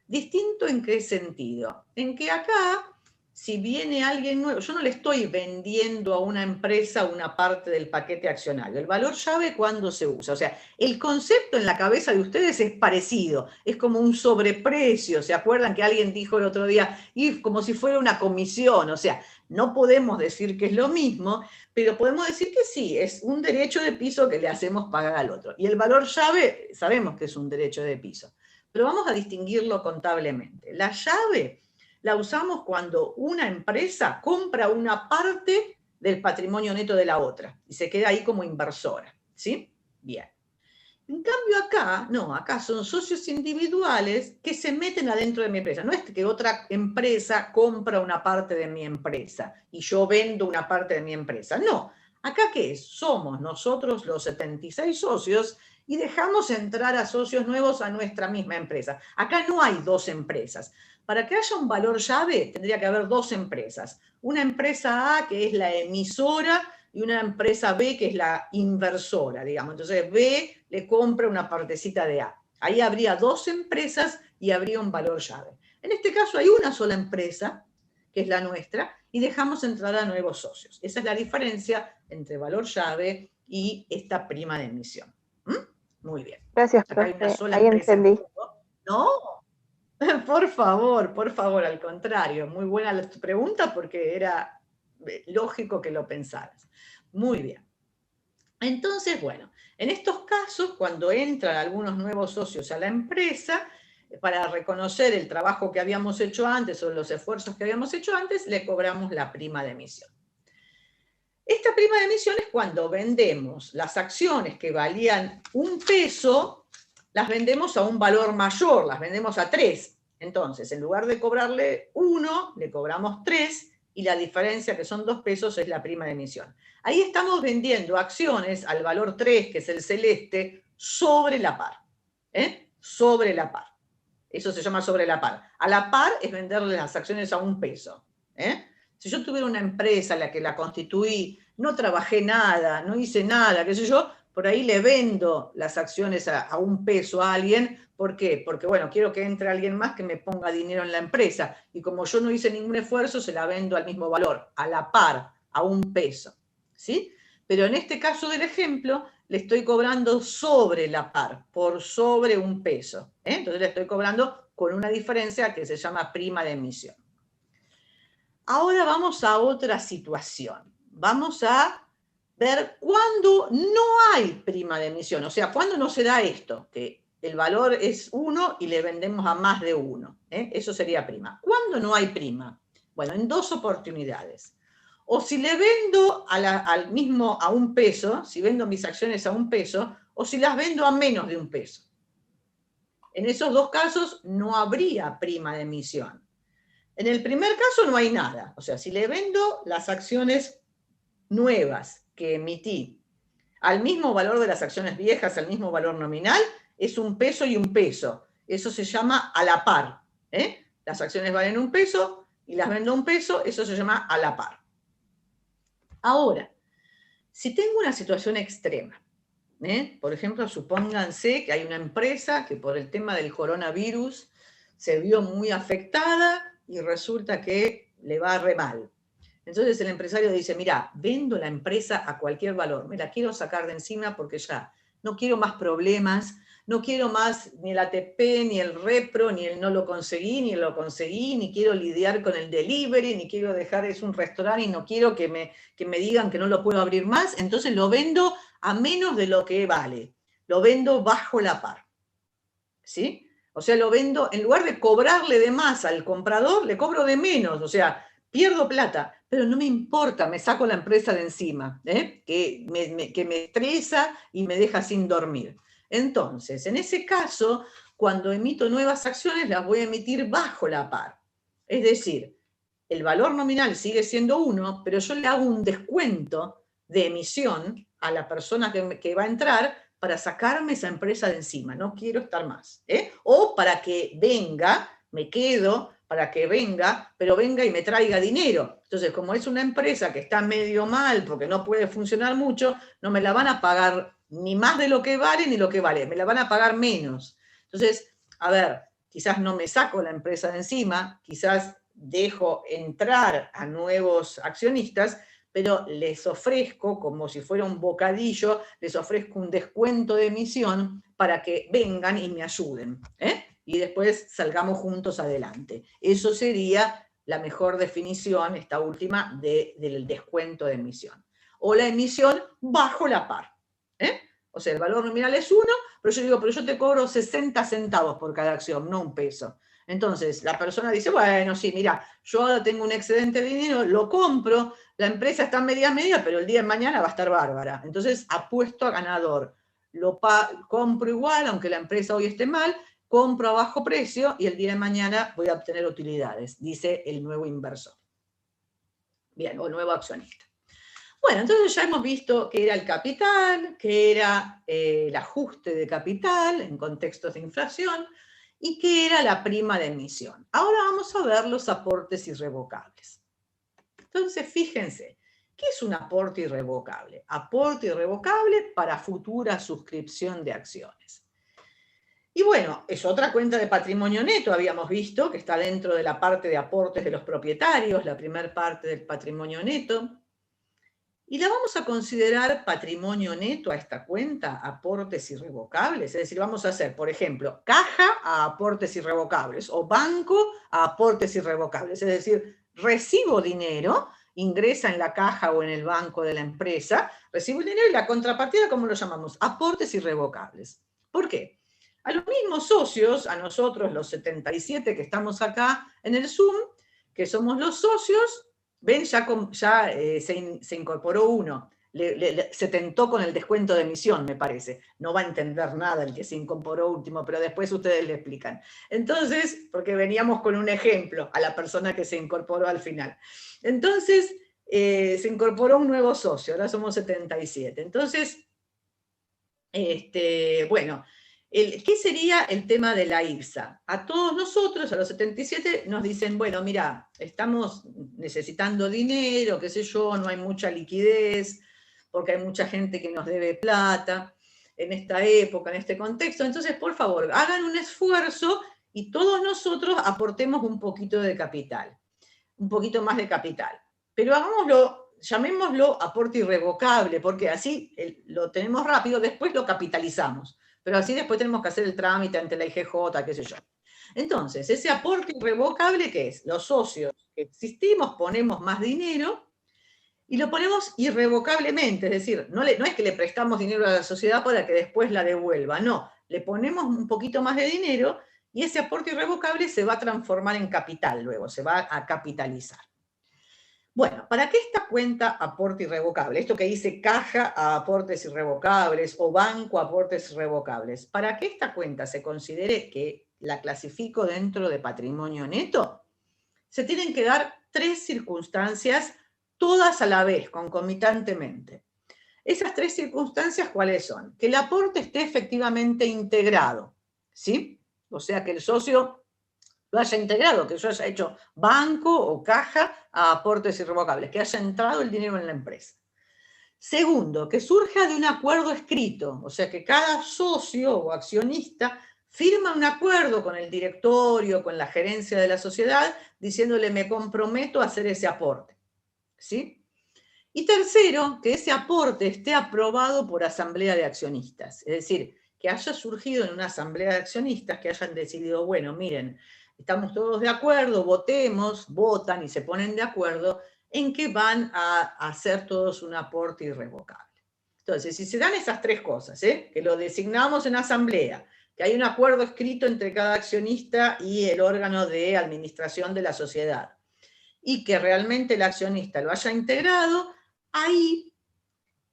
¿Distinto en qué sentido? En que acá, si viene alguien nuevo, yo no le estoy vendiendo a una empresa una parte del paquete accionario. El valor llave, ¿cuándo se usa? O sea, el concepto en la cabeza de ustedes es parecido. Es como un sobreprecio. ¿Se acuerdan que alguien dijo el otro día? Y como si fuera una comisión. O sea, no podemos decir que es lo mismo, pero podemos decir que sí, es un derecho de piso que le hacemos pagar al otro. Y el valor llave, sabemos que es un derecho de piso. Pero vamos a distinguirlo contablemente. La llave la usamos cuando una empresa compra una parte del patrimonio neto de la otra y se queda ahí como inversora, ¿sí? Bien. En cambio acá, no, acá son socios individuales que se meten adentro de mi empresa. No es que otra empresa compra una parte de mi empresa y yo vendo una parte de mi empresa. No, acá ¿qué es? Somos nosotros los 76 socios y dejamos entrar a socios nuevos a nuestra misma empresa. Acá no hay 2 empresas. Para que haya un valor llave tendría que haber 2 empresas. Una empresa A que es la emisora y una empresa B que es la inversora, digamos. Entonces B le compra una partecita de A. Ahí habría 2 empresas y habría un valor llave. En este caso hay una sola empresa, que es la nuestra, y dejamos entrar a nuevos socios. Esa es la diferencia entre valor llave y esta prima de emisión. Muy bien. Gracias, Acá hay una profe. sola Ahí empresa en entendí. juego. No, por favor, al contrario. Muy buena tu pregunta porque era lógico que lo pensaras. Muy bien. Entonces, bueno, en estos casos, cuando entran algunos nuevos socios a la empresa, para reconocer el trabajo que habíamos hecho antes o los esfuerzos que habíamos hecho antes, le cobramos la prima de emisión. Esta prima de emisión es cuando vendemos las acciones que valían 1 peso, las vendemos a un valor mayor, las vendemos a 3. Entonces, en lugar de cobrarle 1, le cobramos 3, y la diferencia, que son 2 pesos, es la prima de emisión. Ahí estamos vendiendo acciones al valor 3, que es el celeste, sobre la par. Sobre la par. Eso se llama sobre la par. A la par es venderle las acciones a 1 peso. Si yo tuviera una empresa en la que la constituí, no trabajé nada, no hice nada, qué sé yo, por ahí le vendo las acciones a 1 peso a alguien. ¿Por qué? Porque, bueno, quiero que entre alguien más que me ponga dinero en la empresa. Y como yo no hice ningún esfuerzo, se la vendo al mismo valor, a la par, a 1 peso. ¿Sí? Pero en este caso del ejemplo, le estoy cobrando sobre la par, por sobre 1 peso. Entonces le estoy cobrando con una diferencia que se llama prima de emisión. Ahora vamos a otra situación. Vamos a ver cuándo no hay prima de emisión. O sea, cuándo no se da esto, que el valor es 1 y le vendemos a más de 1. Eso sería prima. ¿Cuándo no hay prima? Bueno, en 2 oportunidades. O si le vendo al mismo a 1 peso, si vendo mis acciones a 1 peso, o si las vendo a menos de 1 peso. En esos 2 casos no habría prima de emisión. En el primer caso no hay nada. O sea, si le vendo las acciones nuevas que emití al mismo valor de las acciones viejas, al mismo valor nominal, es 1 peso y 1 peso. Eso se llama a la par. Las acciones valen 1 peso y las vendo a 1 peso, eso se llama a la par. Ahora, si tengo una situación extrema, por ejemplo, supónganse que hay una empresa que por el tema del coronavirus se vio muy afectada y resulta que le va re mal. Entonces el empresario dice, mira, vendo la empresa a cualquier valor, me la quiero sacar de encima porque ya no quiero más problemas, no quiero más ni el ATP, ni el repro, ni el no lo conseguí, ni lo conseguí, ni quiero lidiar con el delivery, ni quiero dejar, es un restaurante y no quiero que me digan que no lo puedo abrir más, entonces lo vendo a menos de lo que vale, lo vendo bajo la par. ¿Sí? O sea, lo vendo, en lugar de cobrarle de más al comprador, le cobro de menos, o sea, pierdo plata, pero no me importa, me saco la empresa de encima, que me estresa y me deja sin dormir. Entonces, en ese caso, cuando emito nuevas acciones, las voy a emitir bajo la par. Es decir, el valor nominal sigue siendo 1, pero yo le hago un descuento de emisión a la persona que va a entrar para sacarme esa empresa de encima, no quiero estar más. O para que venga, me quedo, para que venga, pero venga y me traiga dinero. Entonces, como es una empresa que está medio mal porque no puede funcionar mucho, no me la van a pagar ni más de lo que vale ni lo que vale, me la van a pagar menos. Entonces, a ver, quizás no me saco la empresa de encima, quizás dejo entrar a nuevos accionistas, pero les ofrezco, como si fuera un bocadillo, les ofrezco un descuento de emisión para que vengan y me ayuden, y después salgamos juntos adelante. Eso sería la mejor definición, esta última, del descuento de emisión. O la emisión bajo la par. O sea, el valor nominal es 1, pero yo digo, pero yo te cobro 60 centavos por cada acción, no 1 peso. Entonces, la persona dice, bueno, sí, mira, yo ahora tengo un excedente de dinero, lo compro, la empresa está media, pero el día de mañana va a estar bárbara. Entonces, apuesto a ganador. Lo compro igual, aunque la empresa hoy esté mal, compro a bajo precio y el día de mañana voy a obtener utilidades, dice el nuevo inversor. Bien, o nuevo accionista. Bueno, entonces ya hemos visto qué era el capital, qué era el ajuste de capital en contextos de inflación y qué era la prima de emisión. Ahora vamos a ver los aportes irrevocables. Entonces, fíjense, ¿qué es un aporte irrevocable? Aporte irrevocable para futura suscripción de acciones. Y bueno, es otra cuenta de patrimonio neto, habíamos visto, que está dentro de la parte de aportes de los propietarios, la primera parte del patrimonio neto. Y la vamos a considerar patrimonio neto a esta cuenta, aportes irrevocables. Es decir, vamos a hacer, por ejemplo, caja a aportes irrevocables o banco a aportes irrevocables. Es decir, recibo dinero, ingresa en la caja o en el banco de la empresa, recibo el dinero y la contrapartida, ¿cómo lo llamamos? Aportes irrevocables. ¿Por qué? A los mismos socios, a nosotros los 77 que estamos acá en el Zoom, que somos los socios, ven, ya se incorporó uno, se tentó con el descuento de emisión, me parece. No va a entender nada el que se incorporó último, pero después ustedes le explican. Entonces, porque veníamos con un ejemplo a la persona que se incorporó al final. Entonces, se incorporó un nuevo socio, ahora somos 77. Entonces, bueno, ¿qué sería el tema de la IPSA? A todos nosotros, a los 77, nos dicen, bueno, mira, estamos necesitando dinero, qué sé yo, no hay mucha liquidez, porque hay mucha gente que nos debe plata en esta época, en este contexto. Entonces, por favor, hagan un esfuerzo y todos nosotros aportemos un poquito de capital, un poquito más de capital. Pero hagámoslo, llamémoslo aporte irrevocable, porque así lo tenemos rápido, después lo capitalizamos. Pero así después tenemos que hacer el trámite ante la IGJ, qué sé yo. Entonces, ese aporte irrevocable, ¿qué es? Los socios que existimos ponemos más dinero y lo ponemos irrevocablemente, es decir, no es que le prestamos dinero a la sociedad para que después la devuelva, no, le ponemos un poquito más de dinero y ese aporte irrevocable se va a transformar en capital luego, se va a capitalizar. Bueno, ¿para qué esta cuenta aporte irrevocable? Esto que dice caja a aportes irrevocables o banco a aportes irrevocables. ¿Para qué esta cuenta se considere que la clasifico dentro de patrimonio neto? Se tienen que dar 3 circunstancias, todas a la vez, concomitantemente. Esas 3 circunstancias, ¿cuáles son? Que el aporte esté efectivamente integrado, ¿sí? O sea, que el socio lo haya integrado, que yo haya hecho banco o caja a aportes irrevocables, que haya entrado el dinero en la empresa. Segundo, que surja de un acuerdo escrito, o sea, que cada socio o accionista firma un acuerdo con el directorio, con la gerencia de la sociedad, diciéndole me comprometo a hacer ese aporte, ¿sí? Y tercero, que ese aporte esté aprobado por asamblea de accionistas, es decir, que haya surgido en una asamblea de accionistas que hayan decidido, bueno, miren, estamos todos de acuerdo, votemos, votan y se ponen de acuerdo en que van a hacer todos un aporte irrevocable. Entonces, si se dan esas 3 cosas, que lo designamos en asamblea, que hay un acuerdo escrito entre cada accionista y el órgano de administración de la sociedad, y que realmente el accionista lo haya integrado, ahí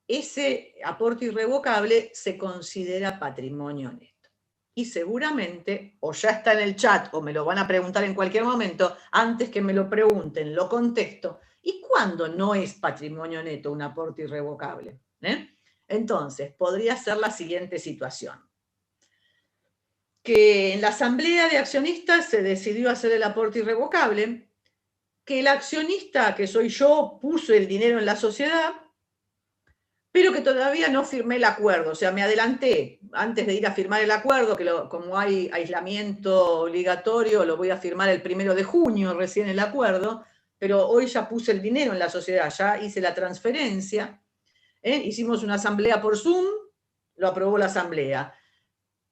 ese aporte irrevocable se considera patrimonio neto. Y seguramente, o ya está en el chat, o me lo van a preguntar en cualquier momento, antes que me lo pregunten, lo contesto. ¿Y cuándo no es patrimonio neto un aporte irrevocable? Entonces, podría ser la siguiente situación. Que en la asamblea de accionistas se decidió hacer el aporte irrevocable, que el accionista, que soy yo, puso el dinero en la sociedad, pero que todavía no firmé el acuerdo, o sea, me adelanté antes de ir a firmar el acuerdo, que como hay aislamiento obligatorio, lo voy a firmar el 1 de junio, recién el acuerdo, pero hoy ya puse el dinero en la sociedad, ya hice la transferencia, hicimos una asamblea por Zoom, lo aprobó la asamblea.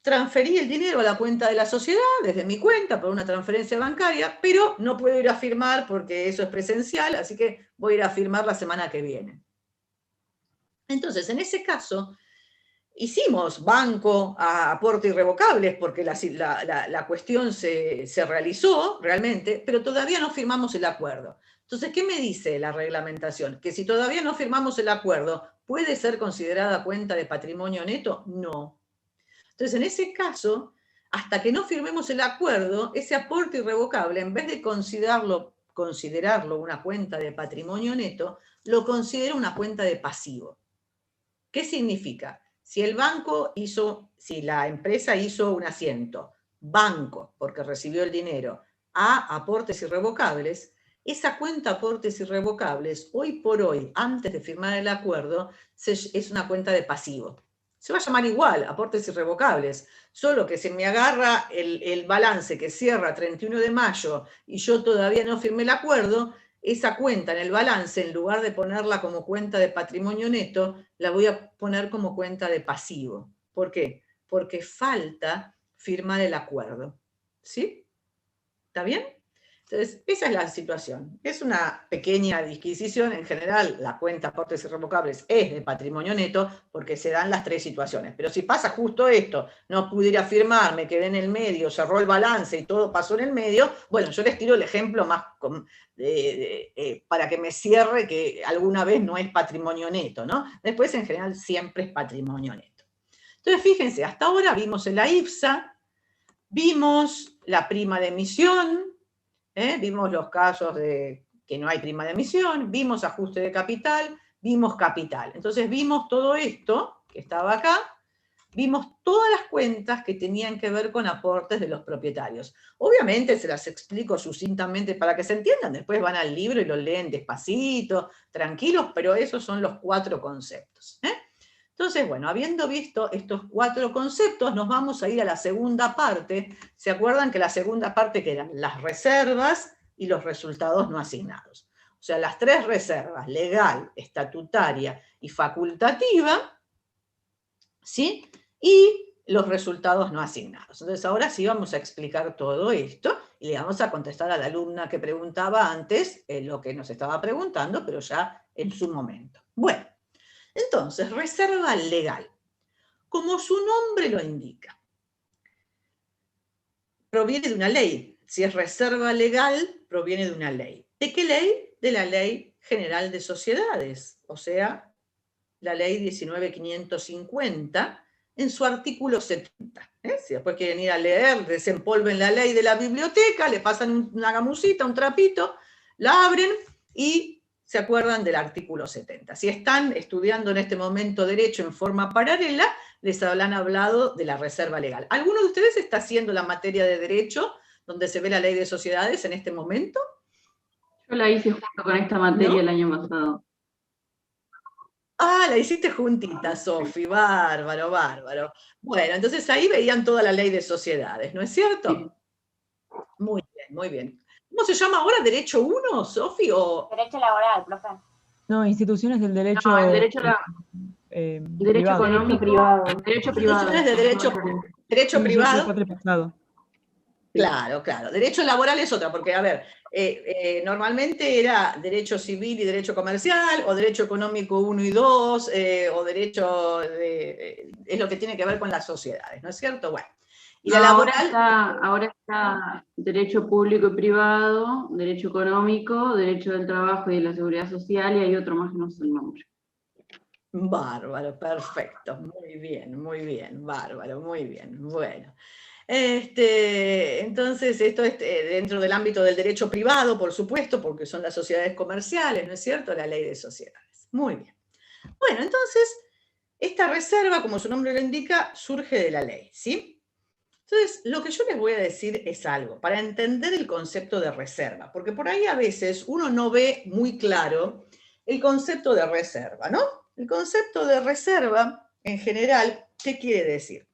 Transferí el dinero a la cuenta de la sociedad, desde mi cuenta, por una transferencia bancaria, pero no puedo ir a firmar porque eso es presencial, así que voy a ir a firmar la semana que viene. Entonces, en ese caso, hicimos banco a aporte irrevocables porque la cuestión se realizó realmente, pero todavía no firmamos el acuerdo. Entonces, ¿qué me dice la reglamentación? Que si todavía no firmamos el acuerdo, ¿puede ser considerada cuenta de patrimonio neto? No. Entonces, en ese caso, hasta que no firmemos el acuerdo, ese aporte irrevocable, en vez de considerarlo una cuenta de patrimonio neto, lo considera una cuenta de pasivo. ¿Qué significa? Si la empresa hizo un asiento, banco, porque recibió el dinero, a aportes irrevocables, esa cuenta aportes irrevocables, hoy por hoy, antes de firmar el acuerdo, es una cuenta de pasivo. Se va a llamar igual, aportes irrevocables, solo que se me agarra el balance que cierra 31 de mayo y yo todavía no firmé el acuerdo, esa cuenta en el balance, en lugar de ponerla como cuenta de patrimonio neto, la voy a poner como cuenta de pasivo. ¿Por qué? Porque falta firmar el acuerdo. ¿Sí? ¿Está bien? Entonces, esa es la situación. Es una pequeña disquisición. En general, la cuenta aportes irrevocables es de patrimonio neto porque se dan las tres situaciones. Pero si pasa justo esto, no pudiera firmar, me quedé en el medio, cerró el balance y todo pasó en el medio, bueno, yo les tiro el ejemplo más para que me cierre que alguna vez no es patrimonio neto, ¿no? Después, en general, siempre es patrimonio neto. Entonces, fíjense, hasta ahora vimos en la IPSA, vimos la prima de emisión, vimos los casos de que no hay prima de emisión, vimos ajuste de capital, vimos capital. Entonces vimos todo esto que estaba acá, vimos todas las cuentas que tenían que ver con aportes de los propietarios. Obviamente se las explico sucintamente para que se entiendan, después van al libro y lo leen despacito, tranquilos, pero esos son los 4 conceptos. Entonces, bueno, habiendo visto estos 4 conceptos, nos vamos a ir a la segunda parte. ¿Se acuerdan que la segunda parte que eran las reservas y los resultados no asignados? O sea, las 3 reservas, legal, estatutaria y facultativa, ¿sí? Y los resultados no asignados. Entonces, ahora sí vamos a explicar todo esto y le vamos a contestar a la alumna que preguntaba antes lo que nos estaba preguntando, pero ya en su momento. Bueno. Entonces, reserva legal, como su nombre lo indica, proviene de una ley. Si es reserva legal, proviene de una ley. ¿De qué ley? De la Ley General de Sociedades, o sea, la Ley 19.550, en su artículo 70. Si después quieren ir a leer, desempolven la ley de la biblioteca, le pasan una gamusita, un trapito, la abren y se acuerdan del artículo 70. Si están estudiando en este momento Derecho en forma paralela, les habrán hablado de la reserva legal. ¿Alguno de ustedes está haciendo la materia de Derecho, donde se ve la ley de sociedades en este momento? Yo la hice junto con esta materia el año pasado. Ah, la hiciste juntita, Sofi, bárbaro, bárbaro. Bueno, entonces ahí veían toda la ley de sociedades, ¿no es cierto? Sí. Muy bien, muy bien. ¿Cómo se llama ahora? ¿Derecho 1, Sofi? O... Derecho laboral, profe. No, instituciones del derecho, No, el derecho, derecho privado. económico privado. Derecho privado. Instituciones de derecho Sí, privado. patria pesado. Claro, claro. Derecho laboral es otra, porque, a ver, normalmente era derecho civil y derecho comercial, o derecho económico 1 y 2, o derecho, es lo que tiene que ver con las sociedades, ¿no es cierto? Bueno. Y la laboral... Ahora está derecho público y privado, derecho económico, derecho del trabajo y de la seguridad social, y hay otro más que no sé el nombre. Bárbaro, perfecto, muy bien, bárbaro, muy bien, bueno. Entonces, esto es dentro del ámbito del derecho privado, por supuesto, porque son las sociedades comerciales, ¿no es cierto? La ley de sociedades. Muy bien. Bueno, entonces, esta reserva, como su nombre lo indica, surge de la ley, ¿sí? Entonces, lo que yo les voy a decir es algo, para entender el concepto de reserva, porque por ahí a veces uno no ve muy claro el concepto de reserva, ¿no? El concepto de reserva, en general, ¿qué quiere decir?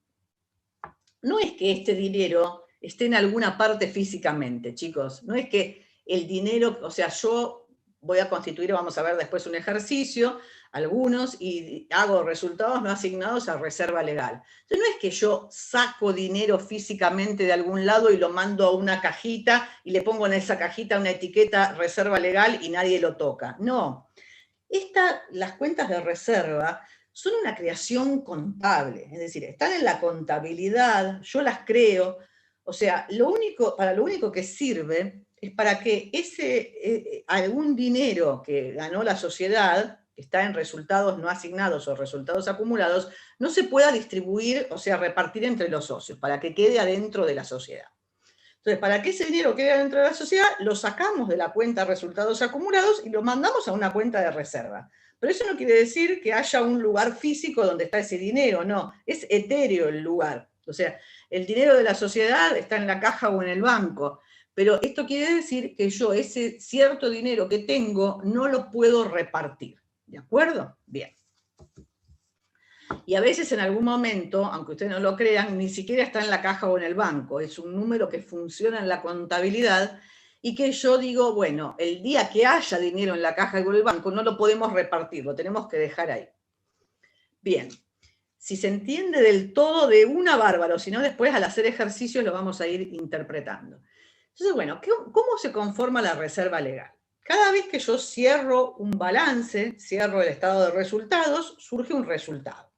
No es que este dinero esté en alguna parte físicamente, chicos. No es que el dinero, o sea, yo voy a constituir, vamos a ver después un ejercicio, algunos, y hago resultados no asignados a reserva legal. Entonces no es que yo saco dinero físicamente de algún lado y lo mando a una cajita y le pongo en esa cajita una etiqueta reserva legal y nadie lo toca. No. Las cuentas de reserva son una creación contable, es decir, están en la contabilidad, yo las creo, o sea, para lo único que sirve es para que algún dinero que ganó la sociedad, que está en resultados no asignados o resultados acumulados, no se pueda distribuir, o sea, repartir entre los socios, para que quede adentro de la sociedad. Entonces, para que ese dinero quede dentro de la sociedad, lo sacamos de la cuenta resultados acumulados y lo mandamos a una cuenta de reserva. Pero eso no quiere decir que haya un lugar físico donde está ese dinero, no, es etéreo el lugar. O sea, el dinero de la sociedad está en la caja o en el banco, pero esto quiere decir que yo ese cierto dinero que tengo no lo puedo repartir. ¿De acuerdo? Bien. Y a veces en algún momento, aunque ustedes no lo crean, ni siquiera está en la caja o en el banco, es un número que funciona en la contabilidad y que yo digo, bueno, el día que haya dinero en la caja o en el banco no lo podemos repartir, lo tenemos que dejar ahí. Bien, si se entiende del todo de una bárbaro, si no después al hacer ejercicios lo vamos a ir interpretando. Entonces, bueno, ¿cómo se conforma la reserva legal? Cada vez que yo cierro un balance, cierro el estado de resultados, surge un resultado.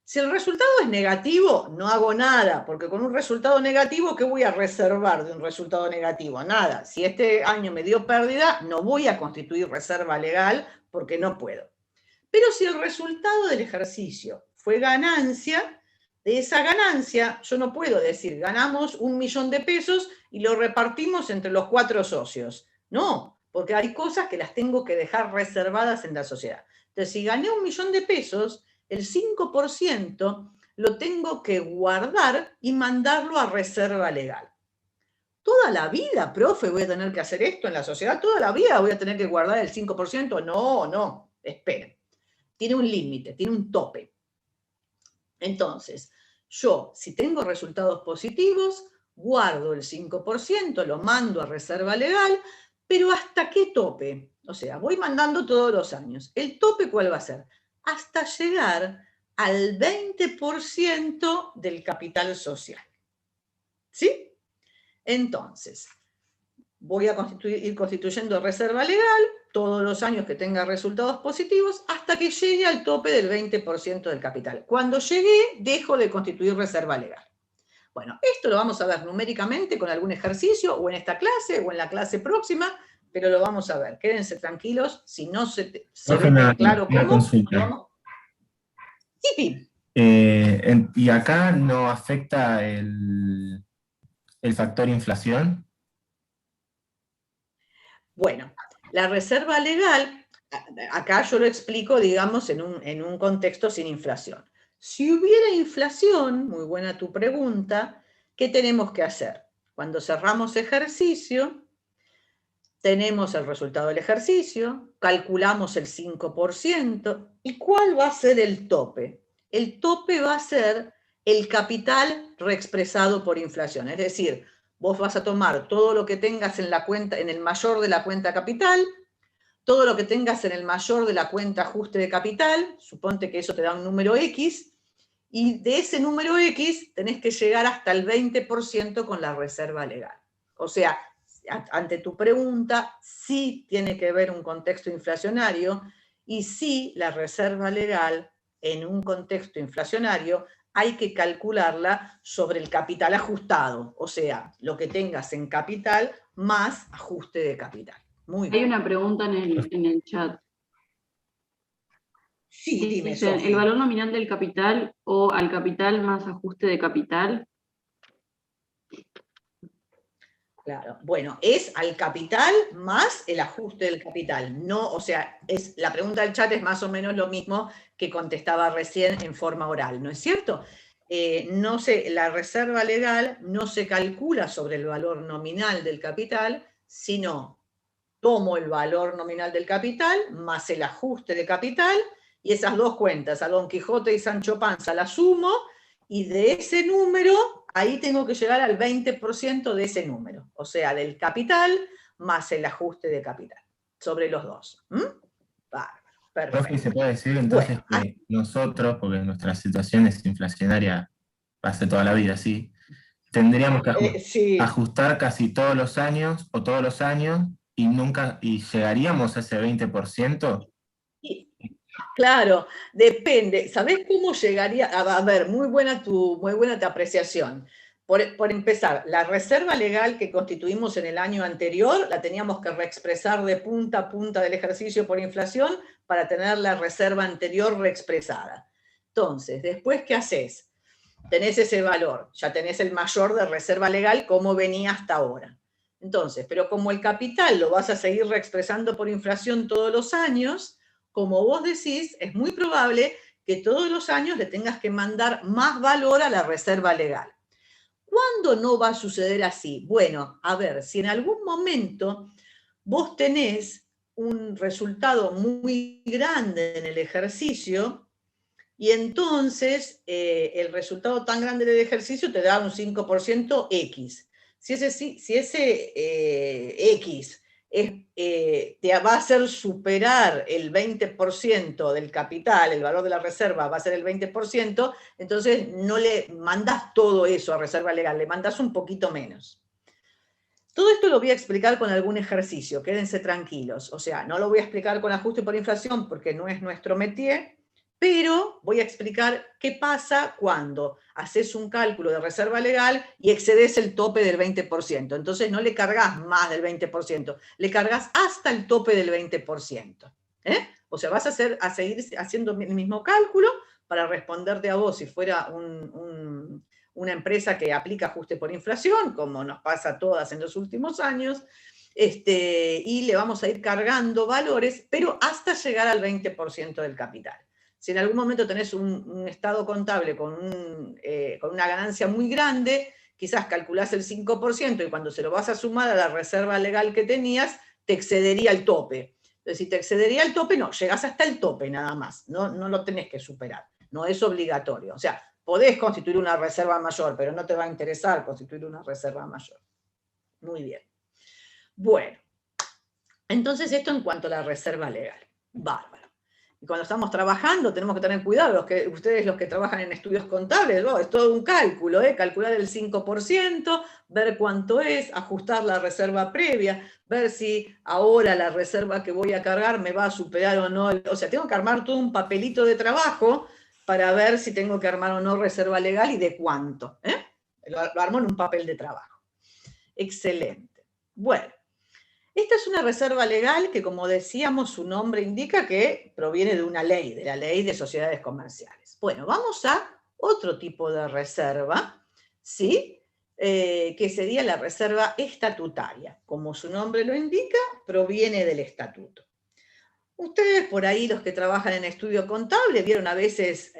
Si el resultado es negativo, no hago nada, porque con un resultado negativo, ¿qué voy a reservar de un resultado negativo? Nada. Si este año me dio pérdida, no voy a constituir reserva legal porque no puedo. Pero si el resultado del ejercicio fue ganancia, de esa ganancia yo no puedo decir, ganamos 1 millón de pesos y lo repartimos entre los 4 socios. No, porque hay cosas que las tengo que dejar reservadas en la sociedad. Entonces, si gané 1 millón de pesos, el 5% lo tengo que guardar y mandarlo a reserva legal. ¿Toda la vida, profe, voy a tener que hacer esto en la sociedad? ¿Toda la vida voy a tener que guardar el 5%? No, esperen. Tiene un límite, tiene un tope. Entonces, yo, si tengo resultados positivos, guardo el 5%, lo mando a reserva legal, pero ¿hasta qué tope? O sea, voy mandando todos los años. ¿El tope cuál va a ser? Hasta llegar al 20% del capital social. ¿Sí? Entonces, voy a ir constituyendo reserva legal todos los años que tenga resultados positivos hasta que llegue al tope del 20% del capital. Cuando llegué, dejo de constituir reserva legal. Bueno, esto lo vamos a ver numéricamente con algún ejercicio, o en esta clase, o en la clase próxima, pero lo vamos a ver. Quédense tranquilos, si no se ve claro cómo... Consulta. Sí, ¿Y acá no afecta el factor inflación? Bueno, la reserva legal, acá yo lo explico, digamos, en un contexto sin inflación. Si hubiera inflación, muy buena tu pregunta, ¿qué tenemos que hacer? Cuando cerramos ejercicio, tenemos el resultado del ejercicio, calculamos el 5%, ¿y cuál va a ser el tope? El tope va a ser el capital reexpresado por inflación, es decir, vos vas a tomar todo lo que tengas en la cuenta, en el mayor de la cuenta capital, todo lo que tengas en el mayor de la cuenta ajuste de capital, suponte que eso te da un número X, y de ese número X tenés que llegar hasta el 20% con la reserva legal. O sea, ante tu pregunta, sí tiene que ver un contexto inflacionario, y sí la reserva legal en un contexto inflacionario hay que calcularla sobre el capital ajustado, o sea, lo que tengas en capital más ajuste de capital. Muy bien. Hay una pregunta en el chat. Sí, dime, Dice, Sofi. ¿el valor nominal del capital o al capital más ajuste de capital? Claro, bueno, es al capital más el ajuste del capital. No, o sea, la pregunta del chat es más o menos lo mismo que contestaba recién en forma oral, ¿no es cierto? La reserva legal no se calcula sobre el valor nominal del capital, sino tomo el valor nominal del capital más el ajuste de capital, y esas dos cuentas, a Don Quijote y Sancho Panza, las sumo, y de ese número, ahí tengo que llegar al 20% de ese número, o sea, del capital más el ajuste de capital, sobre los dos. Bárbaro, perfecto. Profe, ¿se puede decir entonces que nosotros, porque nuestra situación es inflacionaria hace toda la vida, sí, tendríamos que sí. ajustar casi todos los años, o todos los años, y llegaríamos a ese 20%? Claro, depende. ¿Sabés cómo llegaría? A ver, muy buena tu apreciación. Por empezar, la reserva legal que constituimos en el año anterior la teníamos que reexpresar de punta a punta del ejercicio por inflación para tener la reserva anterior reexpresada. Entonces, después, ¿qué haces? Tenés ese valor, ya tenés el mayor de reserva legal como venía hasta ahora. Entonces, pero como el capital lo vas a seguir reexpresando por inflación todos los años, como vos decís, es muy probable que todos los años le tengas que mandar más valor a la reserva legal. ¿Cuándo no va a suceder así? Bueno, a ver, si en algún momento vos tenés un resultado muy grande en el ejercicio y entonces el resultado tan grande del ejercicio te da un 5% X. Si ese X te va a hacer superar el 20% del capital, el valor de la reserva va a ser el 20%, entonces no le mandás todo eso a reserva legal, le mandás un poquito menos. Todo esto lo voy a explicar con algún ejercicio, quédense tranquilos. O sea, no lo voy a explicar con ajuste por inflación porque no es nuestro métier, pero voy a explicar qué pasa cuando haces un cálculo de reserva legal y excedes el tope del 20%. Entonces no le cargas más del 20%, le cargas hasta el tope del 20%. O sea, vas a seguir haciendo el mismo cálculo para responderte a vos si fuera una empresa que aplica ajuste por inflación, como nos pasa a todas en los últimos años, y le vamos a ir cargando valores, pero hasta llegar al 20% del capital. Si en algún momento tenés un estado contable con una ganancia muy grande, quizás calculás el 5% y cuando se lo vas a sumar a la reserva legal que tenías, te excedería el tope. Entonces, si te excedería el tope, no, llegás hasta el tope nada más, no lo tenés que superar, no es obligatorio. O sea, podés constituir una reserva mayor, pero no te va a interesar constituir una reserva mayor. Muy bien. Bueno, entonces esto en cuanto a la reserva legal. Bárbaro. Y cuando estamos trabajando tenemos que tener cuidado, ustedes los que trabajan en estudios contables, es todo un cálculo, calcular el 5%, ver cuánto es, ajustar la reserva previa, ver si ahora la reserva que voy a cargar me va a superar o no. O sea, tengo que armar todo un papelito de trabajo para ver si tengo que armar o no reserva legal y de cuánto. Lo armo en un papel de trabajo. Excelente. Bueno. Esta es una reserva legal que, como decíamos, su nombre indica que proviene de una ley, de la ley de sociedades comerciales. Bueno, vamos a otro tipo de reserva, ¿sí? Que sería la reserva estatutaria. Como su nombre lo indica, proviene del estatuto. Ustedes por ahí, los que trabajan en estudio contable, vieron a veces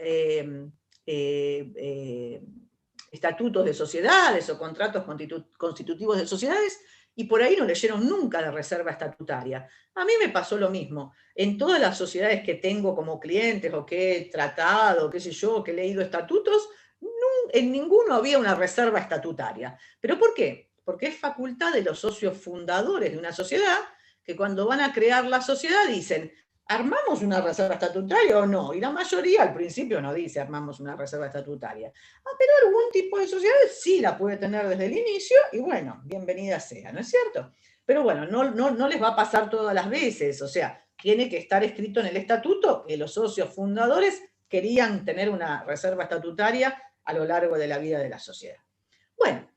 estatutos de sociedades o contratos constitutivos de sociedades, y por ahí no leyeron nunca la reserva estatutaria. A mí me pasó lo mismo. En todas las sociedades que tengo como clientes o que he tratado, qué sé yo, que he leído estatutos, en ninguno había una reserva estatutaria. ¿Pero por qué? Porque es facultad de los socios fundadores de una sociedad que cuando van a crear la sociedad dicen, ¿armamos una reserva estatutaria o no? Y la mayoría al principio no dice armamos una reserva estatutaria. Pero algún tipo de sociedades sí la puede tener desde el inicio y bueno, bienvenida sea, ¿no es cierto? Pero bueno, no les va a pasar todas las veces, o sea, tiene que estar escrito en el estatuto que los socios fundadores querían tener una reserva estatutaria a lo largo de la vida de la sociedad. Bueno.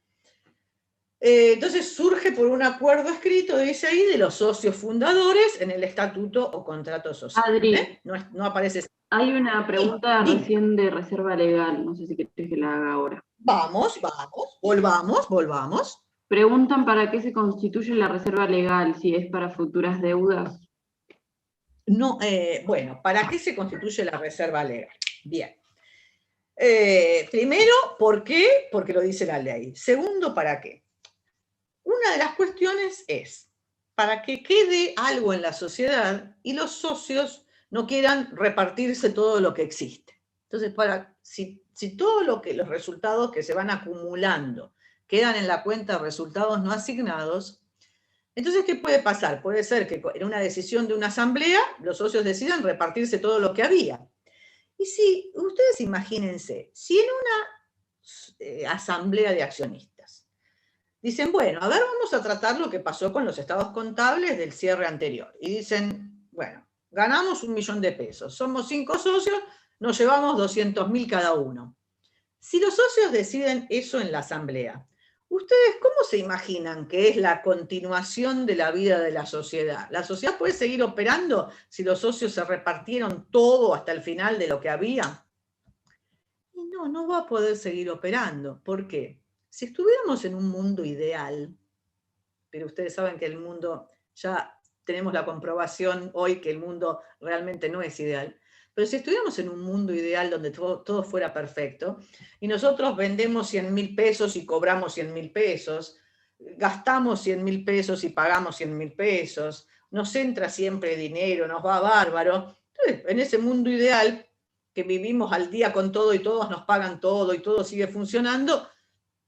Entonces surge por un acuerdo escrito, dice ahí, de los socios fundadores en el estatuto o contrato social. Adri, no aparece. Hay una pregunta recién de reserva legal, no sé si querés que la haga ahora. Volvamos. Preguntan para qué se constituye la reserva legal, si es para futuras deudas. No, bueno, ¿para qué se constituye la reserva legal? Bien. Primero, ¿por qué? Porque lo dice la ley. Segundo, ¿para qué? Una de las cuestiones es para que quede algo en la sociedad y los socios no quieran repartirse todo lo que existe. Entonces, si todos los resultados que se van acumulando quedan en la cuenta de resultados no asignados, entonces, ¿qué puede pasar? Puede ser que en una decisión de una asamblea los socios decidan repartirse todo lo que había. Y si, ustedes imagínense, si en una asamblea de accionistas dicen, bueno, a ver, vamos a tratar lo que pasó con los estados contables del cierre anterior. Y dicen, bueno, ganamos 1 millón de pesos, somos 5 socios, nos llevamos 200.000 cada uno. Si los socios deciden eso en la asamblea, ¿ustedes cómo se imaginan que es la continuación de la vida de la sociedad? ¿La sociedad puede seguir operando si los socios se repartieron todo hasta el final de lo que había? Y no va a poder seguir operando. ¿Por qué? Si estuviéramos en un mundo ideal, pero ustedes saben que el mundo, ya tenemos la comprobación hoy que el mundo realmente no es ideal, pero si estuviéramos en un mundo ideal donde todo fuera perfecto, y nosotros vendemos 100.000 pesos y cobramos 100.000 pesos, gastamos 100.000 pesos y pagamos 100.000 pesos, nos entra siempre dinero, nos va bárbaro, entonces en ese mundo ideal que vivimos al día con todo y todos nos pagan todo y todo sigue funcionando,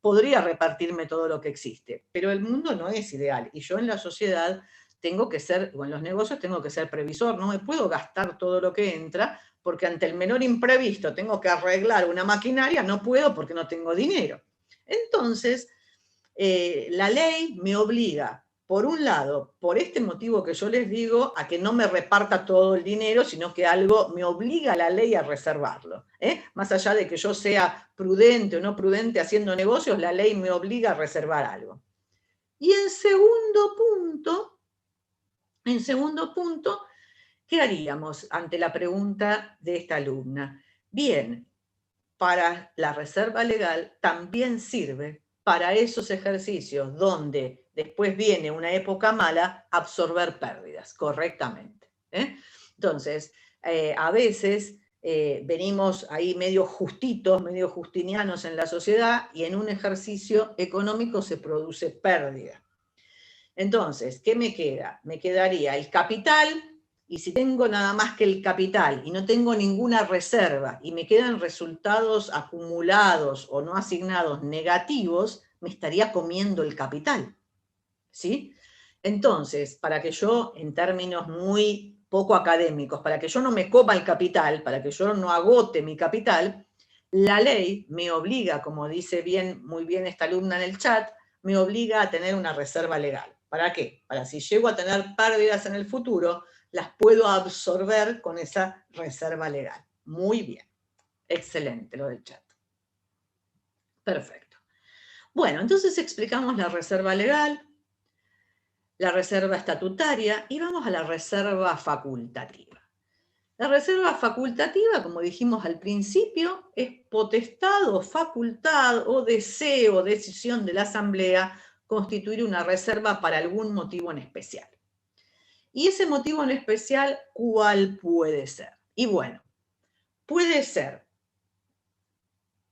podría repartirme todo lo que existe. Pero el mundo no es ideal. Y yo en la sociedad tengo que ser, o en los negocios tengo que ser previsor. No me puedo gastar todo lo que entra, porque ante el menor imprevisto tengo que arreglar una maquinaria, no puedo porque no tengo dinero. Entonces, la ley me obliga, por un lado, por este motivo que yo les digo, a que no me reparta todo el dinero, sino que algo me obliga a la ley a reservarlo. Más allá de que yo sea prudente o no prudente haciendo negocios, la ley me obliga a reservar algo. Y en segundo punto, ¿qué haríamos ante la pregunta de esta alumna? Bien, para la reserva legal también sirve para esos ejercicios donde después viene una época mala, absorber pérdidas correctamente. Entonces, a veces venimos ahí medio justitos, medio justinianos en la sociedad y en un ejercicio económico se produce pérdida. Entonces, ¿qué me queda? Me quedaría el capital, y si tengo nada más que el capital y no tengo ninguna reserva y me quedan resultados acumulados o no asignados negativos, me estaría comiendo el capital. ¿Sí? Entonces, para que yo, en términos muy poco académicos, para que yo no me coma el capital, para que yo no agote mi capital, la ley me obliga, como dice muy bien esta alumna en el chat, me obliga a tener una reserva legal. ¿Para qué? Para si llego a tener pérdidas en el futuro, las puedo absorber con esa reserva legal. Muy bien. Excelente lo del chat. Perfecto. Bueno, entonces explicamos la reserva legal, la reserva estatutaria y vamos a la reserva facultativa. La reserva facultativa, como dijimos al principio, es potestad o facultad o deseo o decisión de la Asamblea constituir una reserva para algún motivo en especial. Y ese motivo en especial, ¿cuál puede ser? Y bueno, puede ser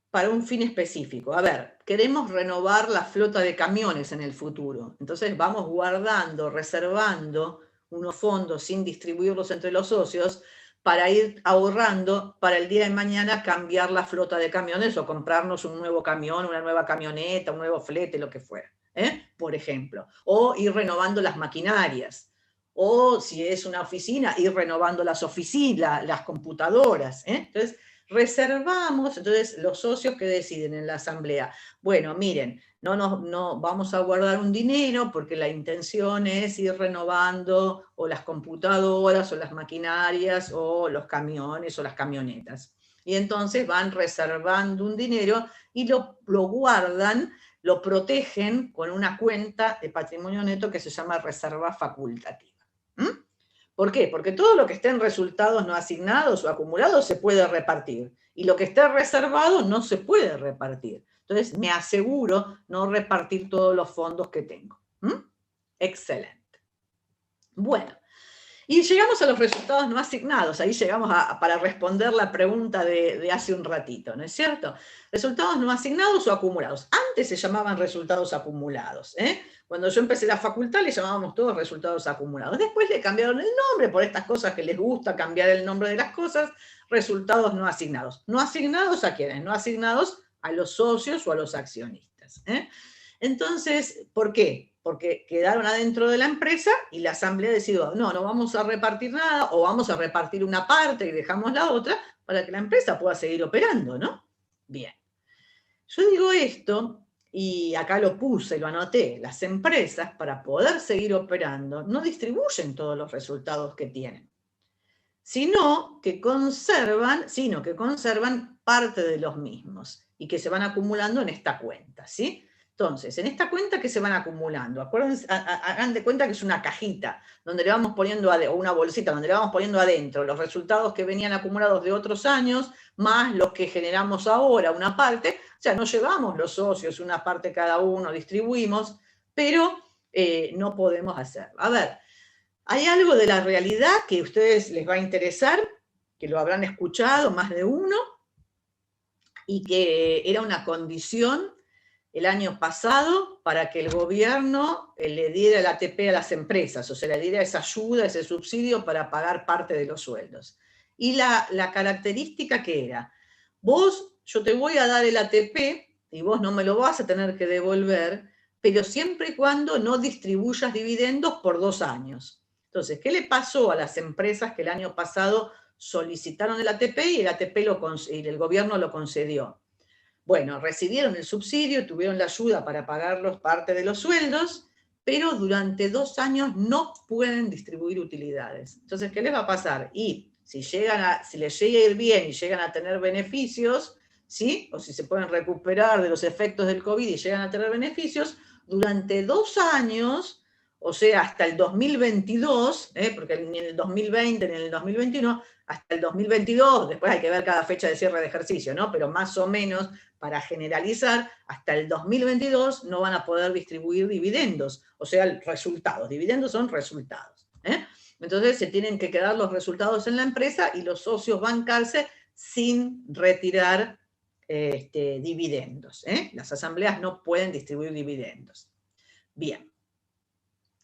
para un fin específico. A ver, queremos renovar la flota de camiones en el futuro. Entonces vamos guardando, reservando unos fondos sin distribuirlos entre los socios para ir ahorrando para el día de mañana cambiar la flota de camiones o comprarnos un nuevo camión, una nueva camioneta, un nuevo flete, lo que fuera, por ejemplo. O ir renovando las maquinarias. O si es una oficina, ir renovando las oficinas, las computadoras. Entonces, reservamos, entonces los socios que deciden en la asamblea, bueno, miren, no vamos a guardar un dinero porque la intención es ir renovando o las computadoras o las maquinarias o los camiones o las camionetas. Y entonces van reservando un dinero y lo guardan, lo protegen con una cuenta de patrimonio neto que se llama reserva facultativa. ¿Por qué? Porque todo lo que esté en resultados no asignados o acumulados se puede repartir. Y lo que esté reservado no se puede repartir. Entonces me aseguro no repartir todos los fondos que tengo. Excelente. Bueno, y llegamos a los resultados no asignados. Ahí llegamos para responder la pregunta de hace un ratito, ¿no es cierto? Resultados no asignados o acumulados. Antes se llamaban resultados acumulados. Cuando yo empecé la facultad le llamábamos todos resultados acumulados. Después le cambiaron el nombre por estas cosas que les gusta cambiar el nombre de las cosas, resultados no asignados. ¿No asignados a quiénes? No asignados a los socios o a los accionistas. Entonces, ¿por qué? Porque quedaron adentro de la empresa y la asamblea decidió, no vamos a repartir nada o vamos a repartir una parte y dejamos la otra para que la empresa pueda seguir operando, ¿no? Bien. Yo digo esto, y acá lo puse, lo anoté, las empresas para poder seguir operando no distribuyen todos los resultados que tienen, sino que conservan parte de los mismos y que se van acumulando en esta cuenta, ¿sí? Entonces, en esta cuenta que se van acumulando, acuérdense, hagan de cuenta que es una cajita donde le vamos poniendo, o una bolsita donde le vamos poniendo adentro los resultados que venían acumulados de otros años, más los que generamos ahora, una parte. O sea, no llevamos los socios una parte cada uno, distribuimos, pero no podemos hacerlo. A ver, hay algo de la realidad que a ustedes les va a interesar, que lo habrán escuchado más de uno, y que era una condición el año pasado para que el gobierno le diera el ATP a las empresas, o sea, le diera esa ayuda, ese subsidio para pagar parte de los sueldos. Y la característica que era, yo te voy a dar el ATP y vos no me lo vas a tener que devolver, pero siempre y cuando no distribuyas dividendos por 2 años. Entonces, ¿qué le pasó a las empresas que el año pasado solicitaron el ATP y el gobierno lo concedió? Bueno, recibieron el subsidio, tuvieron la ayuda para pagarlos parte de los sueldos, pero durante 2 años no pueden distribuir utilidades. Entonces, ¿qué les va a pasar? Y si les llega a ir bien y llegan a tener beneficios, ¿sí? O si se pueden recuperar de los efectos del COVID y llegan a tener beneficios, durante 2 años, o sea, hasta el 2022, porque ni en el 2020 ni en el 2021, hasta el 2022, después hay que ver cada fecha de cierre de ejercicio, ¿no? Pero más o menos, para generalizar, hasta el 2022 no van a poder distribuir dividendos, o sea, resultados. Dividendos son resultados. Entonces se tienen que quedar los resultados en la empresa y los socios bancarse sin retirar dividendos. Las asambleas no pueden distribuir dividendos. Bien.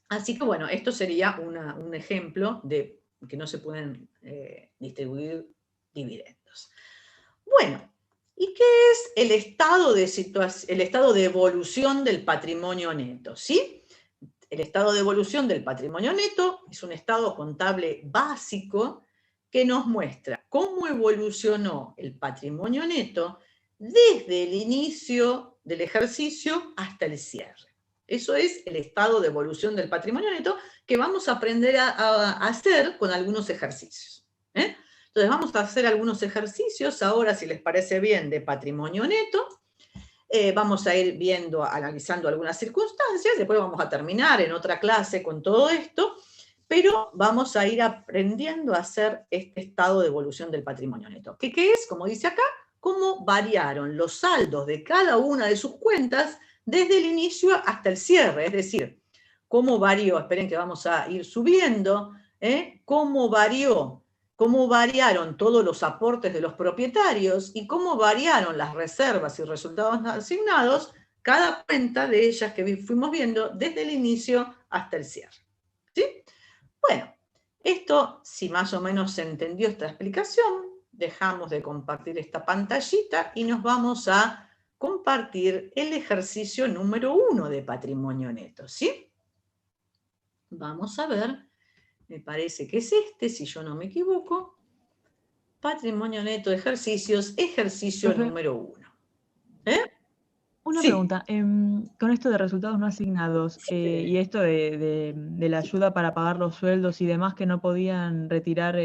Así que bueno, esto sería un ejemplo de que no se pueden distribuir dividendos. Bueno, ¿y qué es el estado de evolución del patrimonio neto? ¿Sí? El estado de evolución del patrimonio neto es un estado contable básico que nos muestra cómo evolucionó el patrimonio neto desde el inicio del ejercicio hasta el cierre. Eso es el estado de evolución del patrimonio neto que vamos a aprender a hacer con algunos ejercicios. Entonces vamos a hacer algunos ejercicios ahora, si les parece bien, de patrimonio neto. Vamos a ir analizando algunas circunstancias, después vamos a terminar en otra clase con todo esto, pero vamos a ir aprendiendo a hacer este estado de evolución del patrimonio neto. ¿Qué es? Como dice acá, cómo variaron los saldos de cada una de sus cuentas desde el inicio hasta el cierre, es decir, cómo varió, esperen que vamos a ir subiendo, cómo variaron todos los aportes de los propietarios y cómo variaron las reservas y resultados asignados, cada cuenta de ellas que fuimos viendo desde el inicio hasta el cierre. ¿Sí? Bueno, esto, si más o menos se entendió esta explicación, dejamos de compartir esta pantallita y nos vamos a compartir el ejercicio número 1 de patrimonio neto, ¿sí? Vamos a ver, me parece que es si yo no me equivoco, patrimonio neto de ejercicios, ejercicio número 1. Una Sí. pregunta, con esto de resultados no asignados y esto de la ayuda para pagar los sueldos y demás que no podían retirar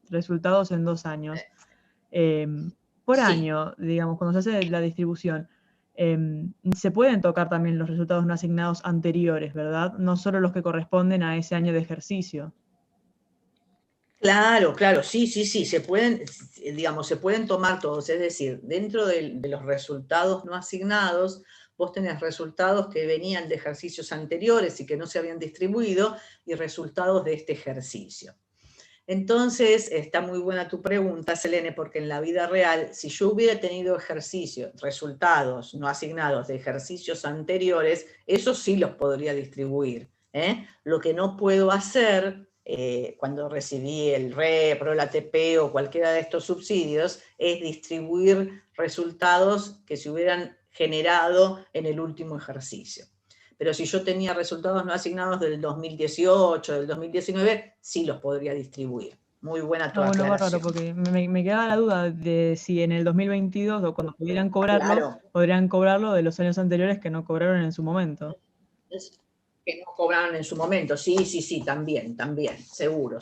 resultados en 2 años, por año, digamos, cuando se hace la distribución, se pueden tocar también los resultados no asignados anteriores, ¿verdad? No solo los que corresponden a ese año de ejercicio. Claro, sí, se pueden tomar todos, es decir, dentro de los resultados no asignados, vos tenés resultados que venían de ejercicios anteriores y que no se habían distribuido, y resultados de este ejercicio. Entonces, está muy buena tu pregunta, Selene, porque en la vida real, si yo hubiera tenido resultados no asignados de ejercicios anteriores, esos sí los podría distribuir. Lo que no puedo hacer cuando recibí el REPRO, el ATP o cualquiera de estos subsidios, es distribuir resultados que se hubieran generado en el último ejercicio. Pero si yo tenía resultados no asignados del 2018, del 2019, sí los podría distribuir. Muy buena tu aclaración. Bárbaro, porque me quedaba la duda de si en el 2022 o cuando pudieran cobrarlo, claro, podrían cobrarlo de los años anteriores que no cobraron en su momento. Que no cobraron en su momento, sí, también, seguro,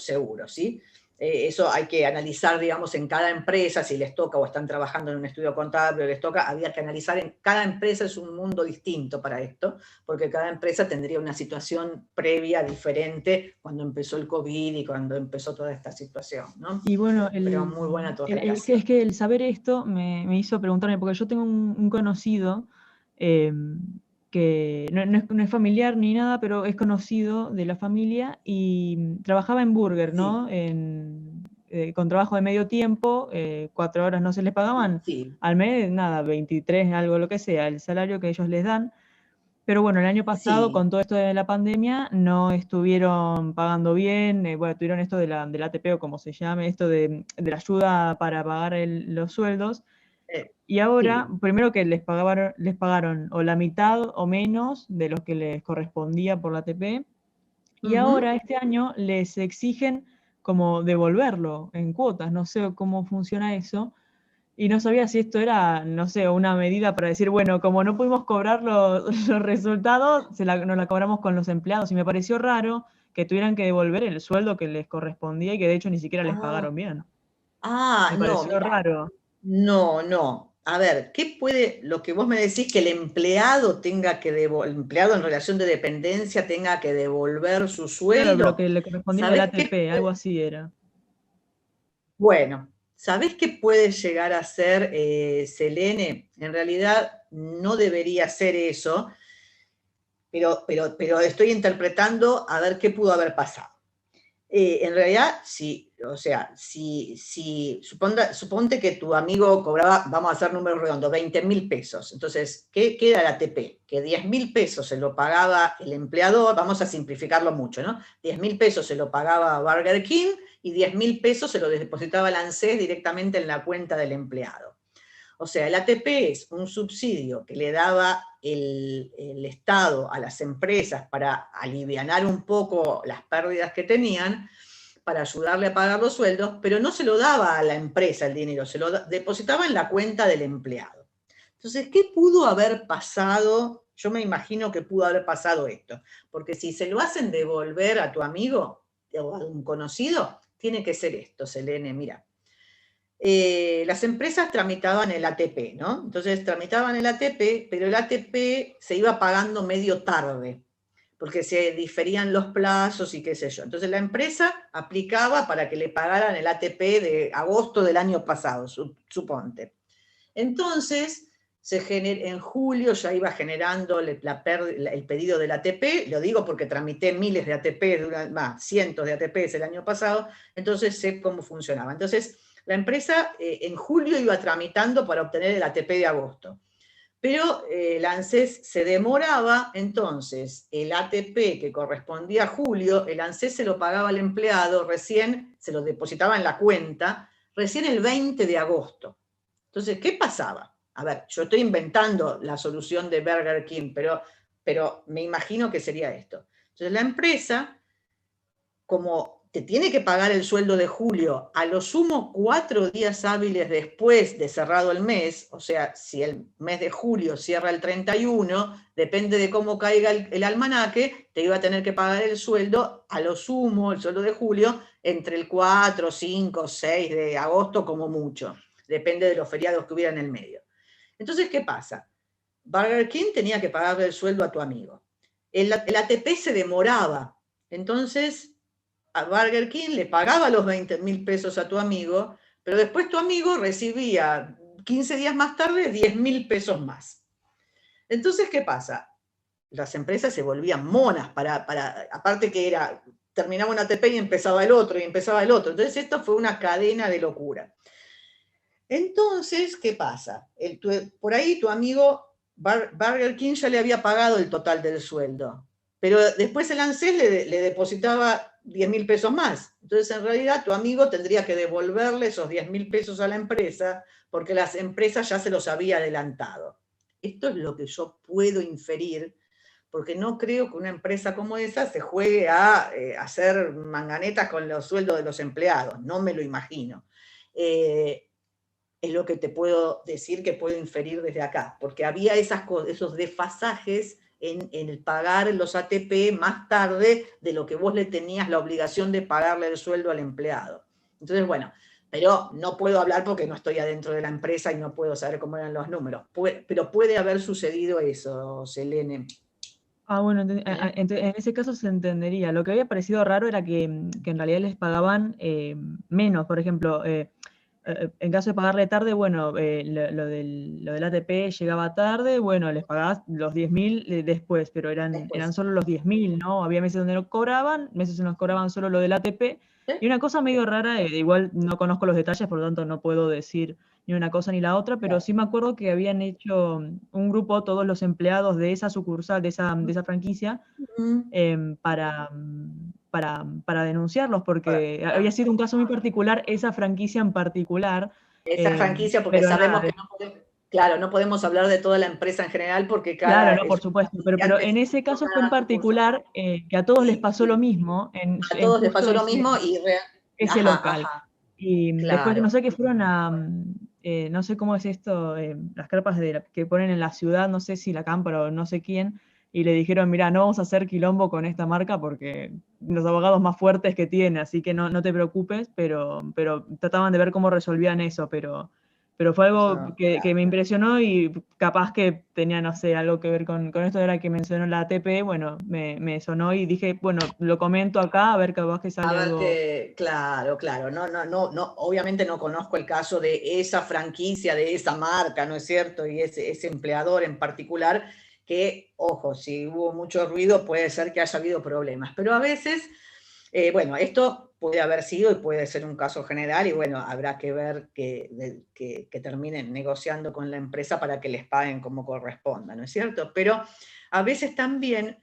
¿sí? Eso hay que analizar, digamos, en cada empresa, si les toca o están trabajando en un estudio contable, les toca, había que analizar, en cada empresa es un mundo distinto para esto, porque cada empresa tendría una situación previa diferente cuando empezó el COVID y cuando empezó toda esta situación, ¿no? Y bueno, pero muy buena tu explicación. Es que el saber esto me hizo preguntarme, porque yo tengo un conocido que no es familiar ni nada, pero es conocido de la familia y trabajaba en Burger, ¿no? Con trabajo de medio tiempo, 4 horas no se les pagaban, al mes, nada, 23, algo lo que sea, el salario que ellos les dan. Pero bueno, el año pasado, Sí. con todo esto de la pandemia, no estuvieron pagando bien, bueno, tuvieron esto del ATP o como se llame, esto de la ayuda para pagar los sueldos, y ahora, Sí. primero que les pagaron o la mitad o menos de lo que les correspondía por la ATP, y Ujú. ahora este año les exigen como devolverlo en cuotas, no sé cómo funciona eso, y no sabía si esto era, no sé, una medida para decir, bueno, como no pudimos cobrar los resultados, nos la cobramos con los empleados. Y me pareció raro que tuvieran que devolver el sueldo que les correspondía y que de hecho ni siquiera les Ah, pagaron bien. Me no, pareció mira, raro. no, no. A ver, ¿qué puede, lo que vos me decís, que el empleado tenga que el empleado en relación de dependencia tenga que devolver su Claro, lo sueldo? que le correspondía del ¿Sabés qué? ATP, algo así era. Bueno, ¿sabés qué puede llegar a ser, Selene? En realidad no debería ser eso, pero estoy interpretando a ver qué pudo haber pasado. En realidad, sí, o sea, suponte que tu amigo cobraba, vamos a hacer números redondos, 20.000 pesos. Entonces, ¿qué era la ATP? Que 10.000 pesos se lo pagaba el empleador, vamos a simplificarlo mucho, ¿no? 10.000 pesos se lo pagaba Burger King y 10.000 pesos se lo depositaba el ANSES directamente en la cuenta del empleado. O sea, el ATP es un subsidio que le daba el Estado a las empresas para alivianar un poco las pérdidas que tenían, para ayudarle a pagar los sueldos, pero no se lo daba a la empresa el dinero, se lo depositaba en la cuenta del empleado. Entonces, ¿qué pudo haber pasado? Yo me imagino que pudo haber pasado esto, porque si se lo hacen devolver a tu amigo o a un conocido, tiene que ser esto, Selene, mira. Las empresas tramitaban el ATP, ¿no? Entonces tramitaban el ATP, pero el ATP se iba pagando medio tarde, porque se diferían los plazos y qué sé yo. Entonces la empresa aplicaba para que le pagaran el ATP de agosto del año pasado, suponte. Entonces, en julio ya iba generando el pedido del ATP, lo digo porque tramité miles de ATP, cientos de ATPs el año pasado, entonces sé cómo funcionaba. Entonces, la empresa en julio iba tramitando para obtener el ATP de agosto. Pero el ANSES se demoraba, entonces el ATP que correspondía a julio, el ANSES se lo pagaba al empleado recién, se lo depositaba en la cuenta, recién el 20 de agosto. Entonces, ¿qué pasaba? A ver, yo estoy inventando la solución de Burger King, pero me imagino que sería esto. Entonces, la empresa, como te tiene que pagar el sueldo de julio a lo sumo 4 días hábiles después de cerrado el mes, o sea, si el mes de julio cierra el 31, depende de cómo caiga el almanaque, te iba a tener que pagar el sueldo a lo sumo, el sueldo de julio, entre el 4, 5, 6 de agosto como mucho. Depende de los feriados que hubiera en el medio. Entonces, ¿qué pasa? Burger King tenía que pagarle el sueldo a tu amigo. El ATP se demoraba. Entonces, a Burger King le pagaba los 20.000 pesos a tu amigo, pero después tu amigo recibía 15 días más tarde 10.000 pesos más. Entonces, ¿qué pasa? Las empresas se volvían monas aparte que terminaba un ATP y empezaba el otro, y empezaba el otro. Entonces, esto fue una cadena de locura. Entonces, ¿qué pasa? Por ahí tu amigo Burger King ya le había pagado el total del sueldo, pero después el ANSES le depositaba 10.000 pesos más. Entonces, en realidad, tu amigo tendría que devolverle esos 10.000 pesos a la empresa porque las empresas ya se los había adelantado. Esto es lo que yo puedo inferir, porque no creo que una empresa como esa se juegue a hacer manganetas con los sueldos de los empleados. No me lo imagino. Es lo que te puedo decir, que puedo inferir desde acá, porque había esos desfasajes en el pagar los ATP más tarde de lo que vos le tenías la obligación de pagarle el sueldo al empleado. Entonces, bueno, pero no puedo hablar porque no estoy adentro de la empresa y no puedo saber cómo eran los números. Pero puede haber sucedido eso, Selene. Ah, bueno, en ese caso se entendería. Lo que había parecido raro era que en realidad les pagaban menos. Por ejemplo, en caso de pagarle tarde, bueno, lo del ATP llegaba tarde, bueno, les pagabas los 10.000 después, pero eran solo los 10.000, ¿no? Había meses donde no cobraban, meses en los que cobraban solo lo del ATP. Y una cosa medio rara, igual no conozco los detalles, por lo tanto no puedo decir ni una cosa ni la otra, pero sí me acuerdo que habían hecho un grupo, todos los empleados de esa sucursal, de esa franquicia, para denunciarlos, porque había sido un caso muy particular, esa franquicia en particular. Esa franquicia, porque pero sabemos nada, que no podemos, claro, no podemos hablar de toda la empresa en general, porque claro, no, por supuesto, pero en ese caso fue en particular que a todos les pasó lo mismo, en a todos les justo pasó lo mismo y ese ajá, local. ajá, Y después, claro. no sé, que fueron a, no sé cómo es esto, las carpas que ponen en la ciudad, no sé si la Cámpora o no sé quién, y le dijeron, mira, no vamos a hacer quilombo con esta marca porque los abogados más fuertes que tiene, así que no te preocupes, pero trataban de ver cómo resolvían eso, pero fue algo que me impresionó, y capaz que tenía, no sé, algo que ver con esto de la que mencionó la ATP. Bueno, me sonó y dije, bueno, lo comento acá, a ver capaz que sale algo. Claro, no, obviamente no conozco el caso de esa franquicia, de esa marca, ¿no es cierto? Y ese empleador en particular, que, ojo, si hubo mucho ruido, puede ser que haya habido problemas, pero a veces, bueno, esto puede haber sido y puede ser un caso general, y bueno, habrá que ver que terminen negociando con la empresa para que les paguen como corresponda, ¿no es cierto? Pero a veces también,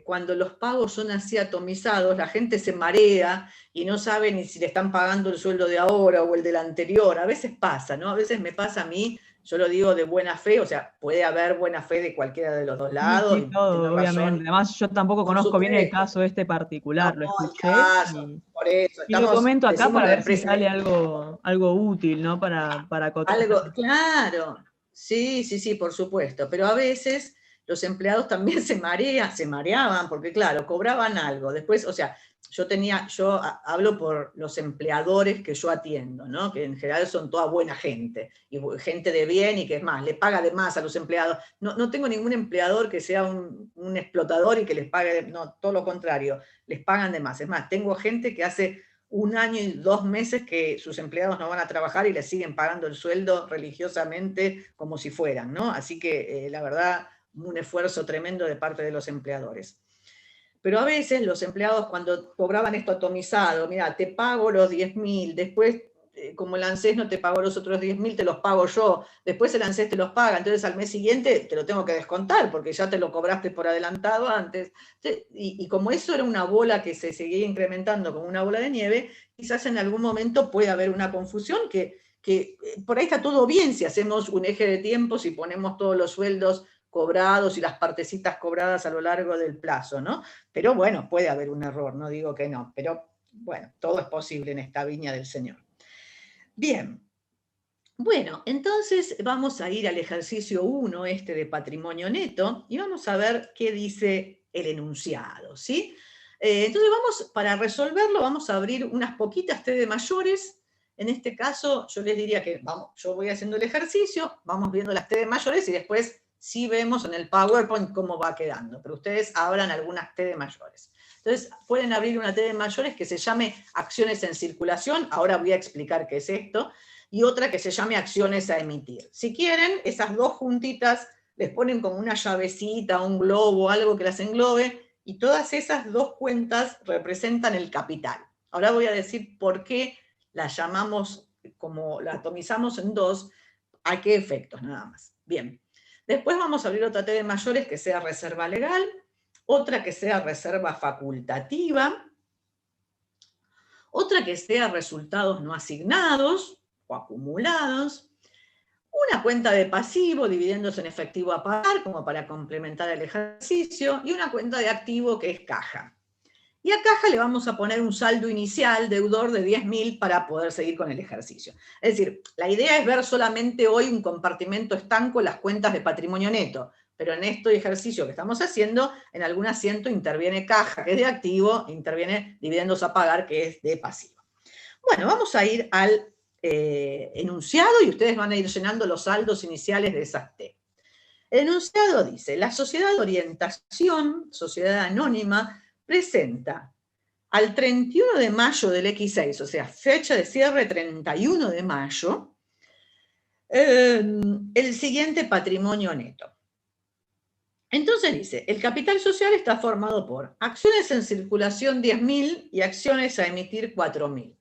cuando los pagos son así atomizados, la gente se marea y no sabe ni si le están pagando el sueldo de ahora o el del anterior. A veces pasa, ¿no? A veces me pasa a mí, yo lo digo de buena fe, o sea, puede haber buena fe de cualquiera de los dos lados. Sí, todo, obviamente. Además, yo tampoco conozco bien el caso este particular, lo escuché por eso, y lo comento acá decimos para la ver si empresa. sale algo útil, ¿no? Para acotar. Claro, sí, por supuesto, pero a veces los empleados también se mareaban, porque claro, cobraban algo, después, o sea, yo hablo por los empleadores que yo atiendo, ¿no? Que en general son toda buena gente, y gente de bien, y que es más, le paga de más a los empleados. No tengo ningún empleador que sea un explotador y que les pague, no, todo lo contrario, les pagan de más. Es más, tengo gente que hace 1 año y 2 meses que sus empleados no van a trabajar y les siguen pagando el sueldo religiosamente como si fueran, ¿no? Así que, la verdad, un esfuerzo tremendo de parte de los empleadores. Pero a veces los empleados, cuando cobraban esto atomizado, mira, te pago los 10.000, después, como el ANSES no te pagó los otros 10.000, te los pago yo, después el ANSES te los paga, entonces al mes siguiente te lo tengo que descontar, porque ya te lo cobraste por adelantado antes. Y como eso era una bola que se seguía incrementando como una bola de nieve, quizás en algún momento puede haber una confusión que por ahí está todo bien si hacemos un eje de tiempo, si ponemos todos los sueldos cobrados y las partecitas cobradas a lo largo del plazo, ¿no? Pero bueno, puede haber un error, no digo que no, pero bueno, todo es posible en esta viña del Señor. Bien, bueno, entonces vamos a ir al ejercicio 1 de patrimonio neto, y vamos a ver qué dice el enunciado, ¿sí? Entonces para resolverlo, vamos a abrir unas poquitas T de mayores. En este caso, yo les diría que, yo voy haciendo el ejercicio, vamos viendo las T de mayores, y después sí vemos en el PowerPoint cómo va quedando, pero ustedes abran algunas T de mayores. Entonces, pueden abrir una T de mayores que se llame acciones en circulación, ahora voy a explicar qué es esto, y otra que se llame acciones a emitir. Si quieren, esas dos juntitas les ponen como una llavecita, un globo, algo que las englobe, y todas esas dos cuentas representan el capital. Ahora voy a decir por qué las llamamos, como la atomizamos en dos, a qué efectos nada más. Bien. Después vamos a abrir otra T de mayores que sea reserva legal, otra que sea reserva facultativa, otra que sea resultados no asignados o acumulados, una cuenta de pasivo, dividendos en efectivo a pagar, como para complementar el ejercicio, y una cuenta de activo que es caja. Y a caja le vamos a poner un saldo inicial deudor de 10.000 para poder seguir con el ejercicio. Es decir, la idea es ver solamente hoy un compartimento estanco en las cuentas de patrimonio neto, pero en este ejercicio que estamos haciendo, en algún asiento interviene caja, que es de activo, e interviene dividendos a pagar, que es de pasivo. Bueno, vamos a ir al enunciado, y ustedes van a ir llenando los saldos iniciales de esas T. El enunciado dice: la sociedad de orientación, sociedad anónima, presenta al 31 de mayo del X6, o sea, fecha de cierre 31 de mayo, el siguiente patrimonio neto. Entonces dice, el capital social está formado por acciones en circulación 10.000 y acciones a emitir 4.000.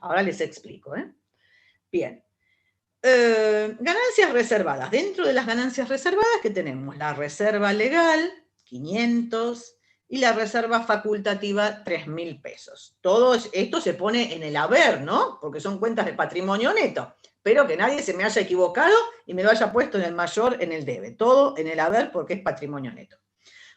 Ahora les explico, ¿eh? Bien. Ganancias reservadas. Dentro de las ganancias reservadas, ¿qué tenemos? La reserva legal, 500, y la reserva facultativa, 3.000 pesos. Todo esto se pone en el haber, ¿no? Porque son cuentas de patrimonio neto. Pero que nadie se me haya equivocado y me lo haya puesto en el mayor, en el debe. Todo en el haber porque es patrimonio neto.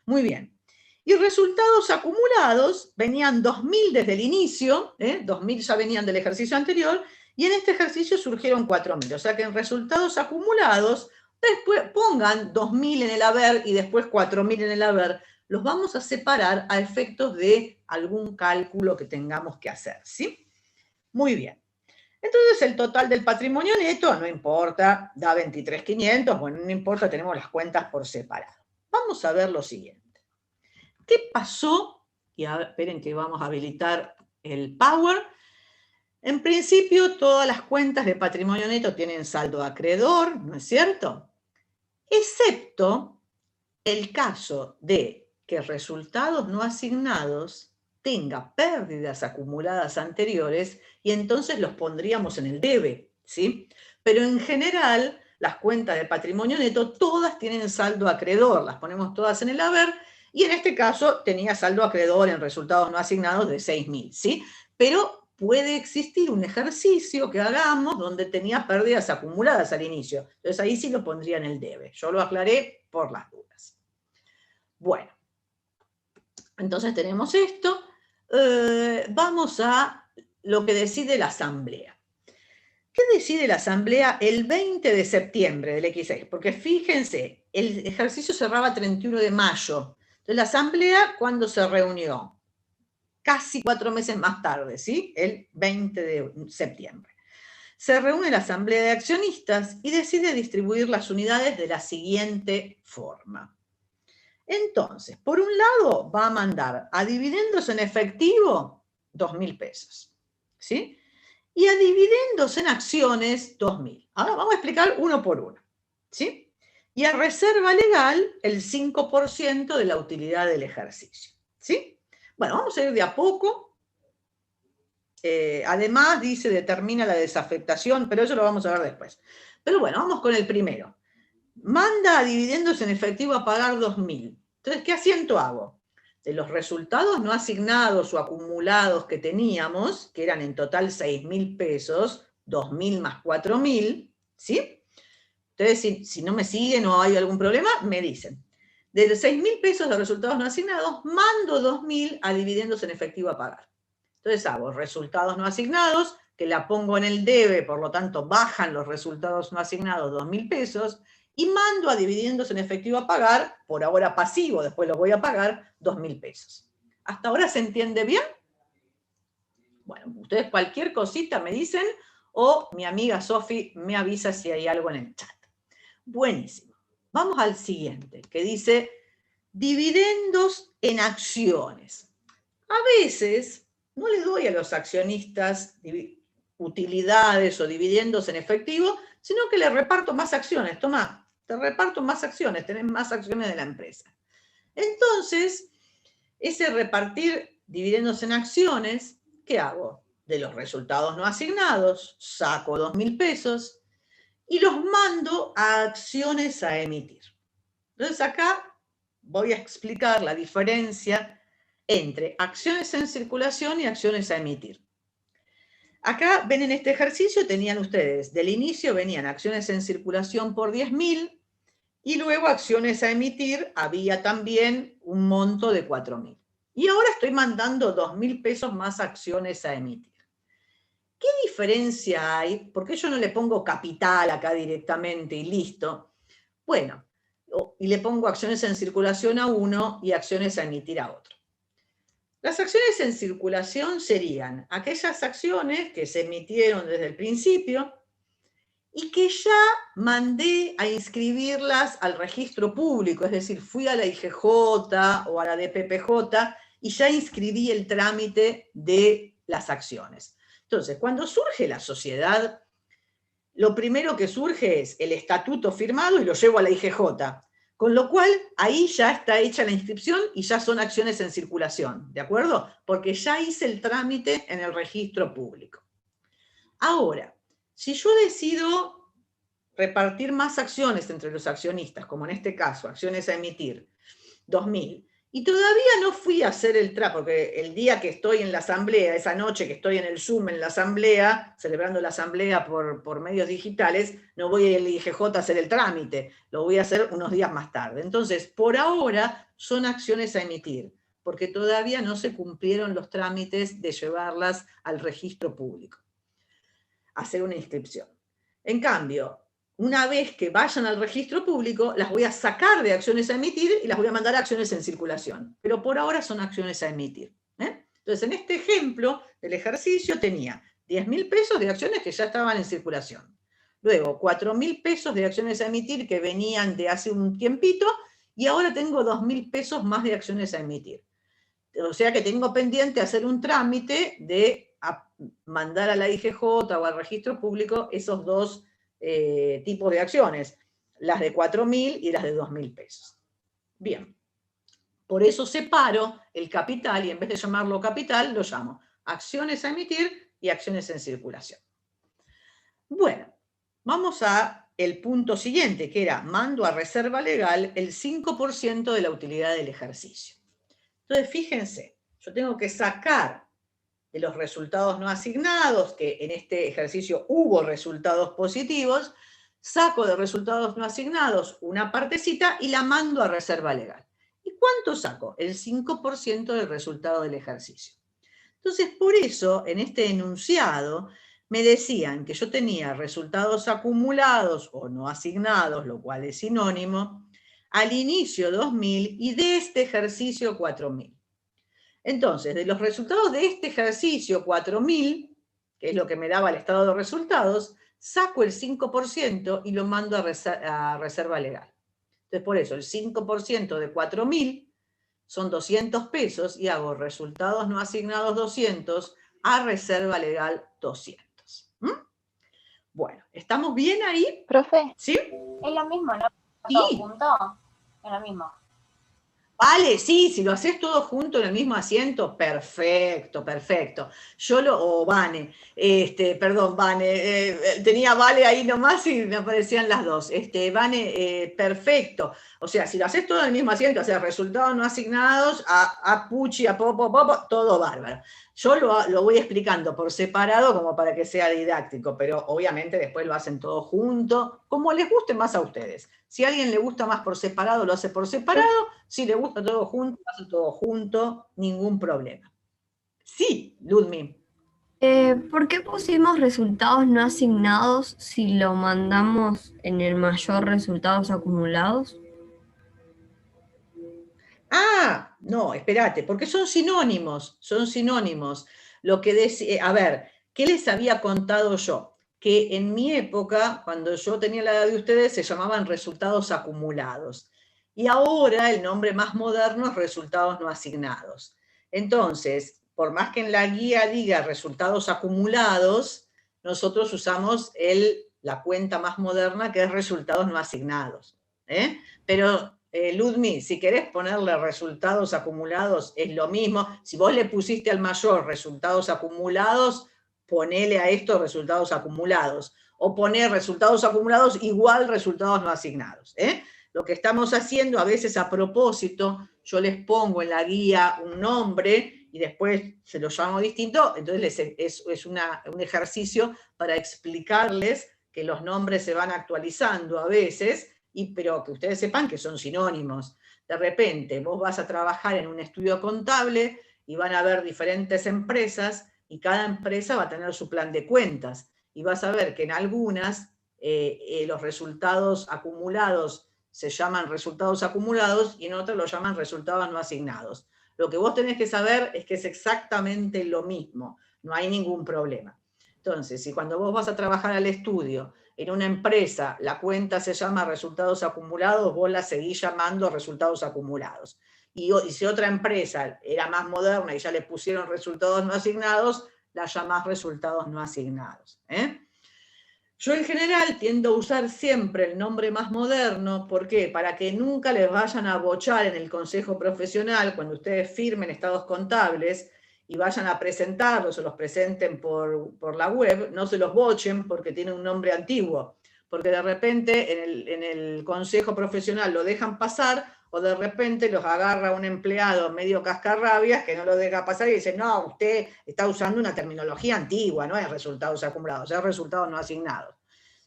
Muy bien. Y resultados acumulados, venían 2.000 desde el inicio, 2.000 ya venían del ejercicio anterior, y en este ejercicio surgieron 4.000. O sea que en resultados acumulados, después pongan 2.000 en el haber y después 4.000 en el haber. Los vamos a separar a efectos de algún cálculo que tengamos que hacer, ¿sí? Muy bien. Entonces el total del patrimonio neto, no importa, da 23.500, bueno, no importa, tenemos las cuentas por separado. Vamos a ver lo siguiente. ¿Qué pasó? Y esperen que vamos a habilitar el Power. En principio, todas las cuentas de patrimonio neto tienen saldo acreedor, ¿no es cierto? Excepto el caso de que resultados no asignados tenga pérdidas acumuladas anteriores y entonces los pondríamos en el debe, ¿sí? Pero en general, las cuentas de patrimonio neto todas tienen saldo acreedor, las ponemos todas en el haber, y en este caso tenía saldo acreedor en resultados no asignados de 6.000, ¿sí? Pero puede existir un ejercicio que hagamos donde tenía pérdidas acumuladas al inicio. Entonces ahí sí lo pondría en el debe. Yo lo aclaré por las dudas. Bueno, entonces tenemos esto. Vamos a lo que decide la Asamblea. ¿Qué decide la Asamblea el 20 de septiembre del X6? Porque fíjense, el ejercicio cerraba 31 de mayo. Entonces la Asamblea, ¿cuándo se reunió? Casi 4 meses más tarde, ¿sí? El 20 de septiembre. Se reúne la Asamblea de Accionistas y decide distribuir las unidades de la siguiente forma. Entonces, por un lado, va a mandar a dividendos en efectivo 2.000 pesos, ¿sí? Y a dividendos en acciones 2.000. Ahora vamos a explicar uno por uno, ¿sí? Y a reserva legal el 5% de la utilidad del ejercicio, ¿sí? Bueno, vamos a ir de a poco. Además, dice, determina la desafectación, pero eso lo vamos a ver después. Pero bueno, vamos con el primero. Manda a dividendos en efectivo a pagar 2.000. Entonces, ¿qué asiento hago? De los resultados no asignados o acumulados que teníamos, que eran en total 6.000 pesos, 2.000 más 4.000, ¿sí? Entonces, si no me siguen o hay algún problema, me dicen. De 6.000 pesos de resultados no asignados, mando 2.000 a dividendos en efectivo a pagar. Entonces hago resultados no asignados, que la pongo en el debe, por lo tanto bajan los resultados no asignados 2.000 pesos, y mando a dividendos en efectivo a pagar, por ahora pasivo, después lo voy a pagar, 2.000 pesos. ¿Hasta ahora se entiende bien? Bueno, ustedes cualquier cosita me dicen, o mi amiga Sofi me avisa si hay algo en el chat. Buenísimo. Vamos al siguiente, que dice dividendos en acciones. A veces no le doy a los accionistas utilidades o dividendos en efectivo, sino que le reparto más acciones. Toma, te reparto más acciones, tenés más acciones de la empresa. Entonces, ese repartir dividendos en acciones, ¿qué hago? De los resultados no asignados, saco 2.000 pesos y los mando a acciones a emitir. Entonces acá voy a explicar la diferencia entre acciones en circulación y acciones a emitir. Acá ven en este ejercicio, tenían ustedes, del inicio venían acciones en circulación por 10.000 y luego acciones a emitir, había también un monto de 4.000. Y ahora estoy mandando 2.000 pesos más acciones a emitir. ¿Qué diferencia hay? ¿Por qué yo no le pongo capital acá directamente y listo? Bueno, y le pongo acciones en circulación a uno y acciones a emitir a otro. Las acciones en circulación serían aquellas acciones que se emitieron desde el principio y que ya mandé a inscribirlas al registro público, es decir, fui a la IGJ o a la DPPJ y ya inscribí el trámite de las acciones. Entonces, cuando surge la sociedad, lo primero que surge es el estatuto firmado y lo llevo a la IGJ. Con lo cual, ahí ya está hecha la inscripción y ya son acciones en circulación, ¿de acuerdo? Porque ya hice el trámite en el registro público. Ahora, si yo decido repartir más acciones entre los accionistas, como en este caso, acciones a emitir, 2.000, y todavía no fui a hacer el trámite, porque el día que estoy en la asamblea, esa noche que estoy en el Zoom en la asamblea, celebrando la asamblea por medios digitales, no voy al IGJ a hacer el trámite, lo voy a hacer unos días más tarde. Entonces, por ahora son acciones a emitir, porque todavía no se cumplieron los trámites de llevarlas al registro público, hacer una inscripción. En cambio, una vez que vayan al registro público, las voy a sacar de acciones a emitir y las voy a mandar a acciones en circulación. Pero por ahora son acciones a emitir. Entonces, en este ejemplo del ejercicio tenía 10.000 pesos de acciones que ya estaban en circulación. Luego, 4.000 pesos de acciones a emitir que venían de hace un tiempito, y ahora tengo 2.000 pesos más de acciones a emitir. O sea que tengo pendiente hacer un trámite de mandar a la IGJ o al registro público esos dos tipos de acciones, las de 4.000 y las de 2.000 pesos. Bien, por eso separo el capital y en vez de llamarlo capital, lo llamo acciones a emitir y acciones en circulación. Bueno, vamos al punto siguiente, que era mando a reserva legal el 5% de la utilidad del ejercicio. Entonces, fíjense, yo tengo que sacar de los resultados no asignados, que en este ejercicio hubo resultados positivos, saco de resultados no asignados una partecita y la mando a reserva legal. ¿Y cuánto saco? El 5% del resultado del ejercicio. Entonces, por eso, en este enunciado, me decían que yo tenía resultados acumulados o no asignados, lo cual es sinónimo, al inicio 2.000 y de este ejercicio 4.000. Entonces, de los resultados de este ejercicio, 4.000, que es lo que me daba el estado de resultados, saco el 5% y lo mando a reserva legal. Entonces, por eso, el 5% de 4.000 son 200 pesos y hago resultados no asignados 200 a reserva legal 200. Bueno, ¿estamos bien ahí? Profe. ¿Sí? Es lo mismo, ¿no? Sí. ¿Todo junto? Es lo mismo. Vale, sí, si lo haces todo junto en el mismo asiento, perfecto, perfecto. O Vane, perdón, Vane, tenía Vale ahí nomás y me aparecían las dos. Vane, perfecto. O sea, si lo haces todo en el mismo asiento, o sea, resultados no asignados, a Puchi, a Popo, todo bárbaro. Yo lo voy explicando por separado como para que sea didáctico, pero obviamente después lo hacen todo junto, como les guste más a ustedes. Si a alguien le gusta más por separado, lo hace por separado. Si le gusta todo junto, hace todo junto, ningún problema. Sí, Ludmi. ¿Por qué pusimos resultados no asignados si lo mandamos en el mayor resultados acumulados? Ah, no, espérate, porque son sinónimos, son sinónimos. Lo que a ver, ¿qué les había contado yo? Que en mi época, cuando yo tenía la edad de ustedes, se llamaban resultados acumulados. Y ahora el nombre más moderno es resultados no asignados. Entonces, por más que en la guía diga resultados acumulados, nosotros usamos la cuenta más moderna que es resultados no asignados. Pero, Ludmi, si querés ponerle resultados acumulados, es lo mismo. Si vos le pusiste al mayor resultados acumulados, ponele a esto resultados acumulados. O poner resultados acumulados igual resultados no asignados. Lo que estamos haciendo a veces a propósito, yo les pongo en la guía un nombre y después se lo llamo distinto, entonces es un ejercicio para explicarles que los nombres se van actualizando a veces, pero que ustedes sepan que son sinónimos. De repente vos vas a trabajar en un estudio contable y van a haber diferentes empresas y cada empresa va a tener su plan de cuentas y vas a ver que en algunas los resultados acumulados se llaman resultados acumulados y en otras lo llaman resultados no asignados. Lo que vos tenés que saber es que es exactamente lo mismo, no hay ningún problema. Entonces, si cuando vos vas a trabajar al estudio en una empresa, la cuenta se llama resultados acumulados, vos la seguís llamando resultados acumulados. Y si otra empresa era más moderna y ya le pusieron resultados no asignados, la llamás resultados no asignados. Yo en general tiendo a usar siempre el nombre más moderno, ¿por qué? Para que nunca les vayan a bochar en el consejo profesional cuando ustedes firmen estados contables y vayan a presentarlos o los presenten por la web, no se los bochen porque tiene un nombre antiguo. porque de repente en el consejo profesional lo dejan pasar, o de repente los agarra un empleado medio cascarrabias que no lo deja pasar y dice, no, usted está usando una terminología antigua, no es resultados acumulados, es resultados no asignados.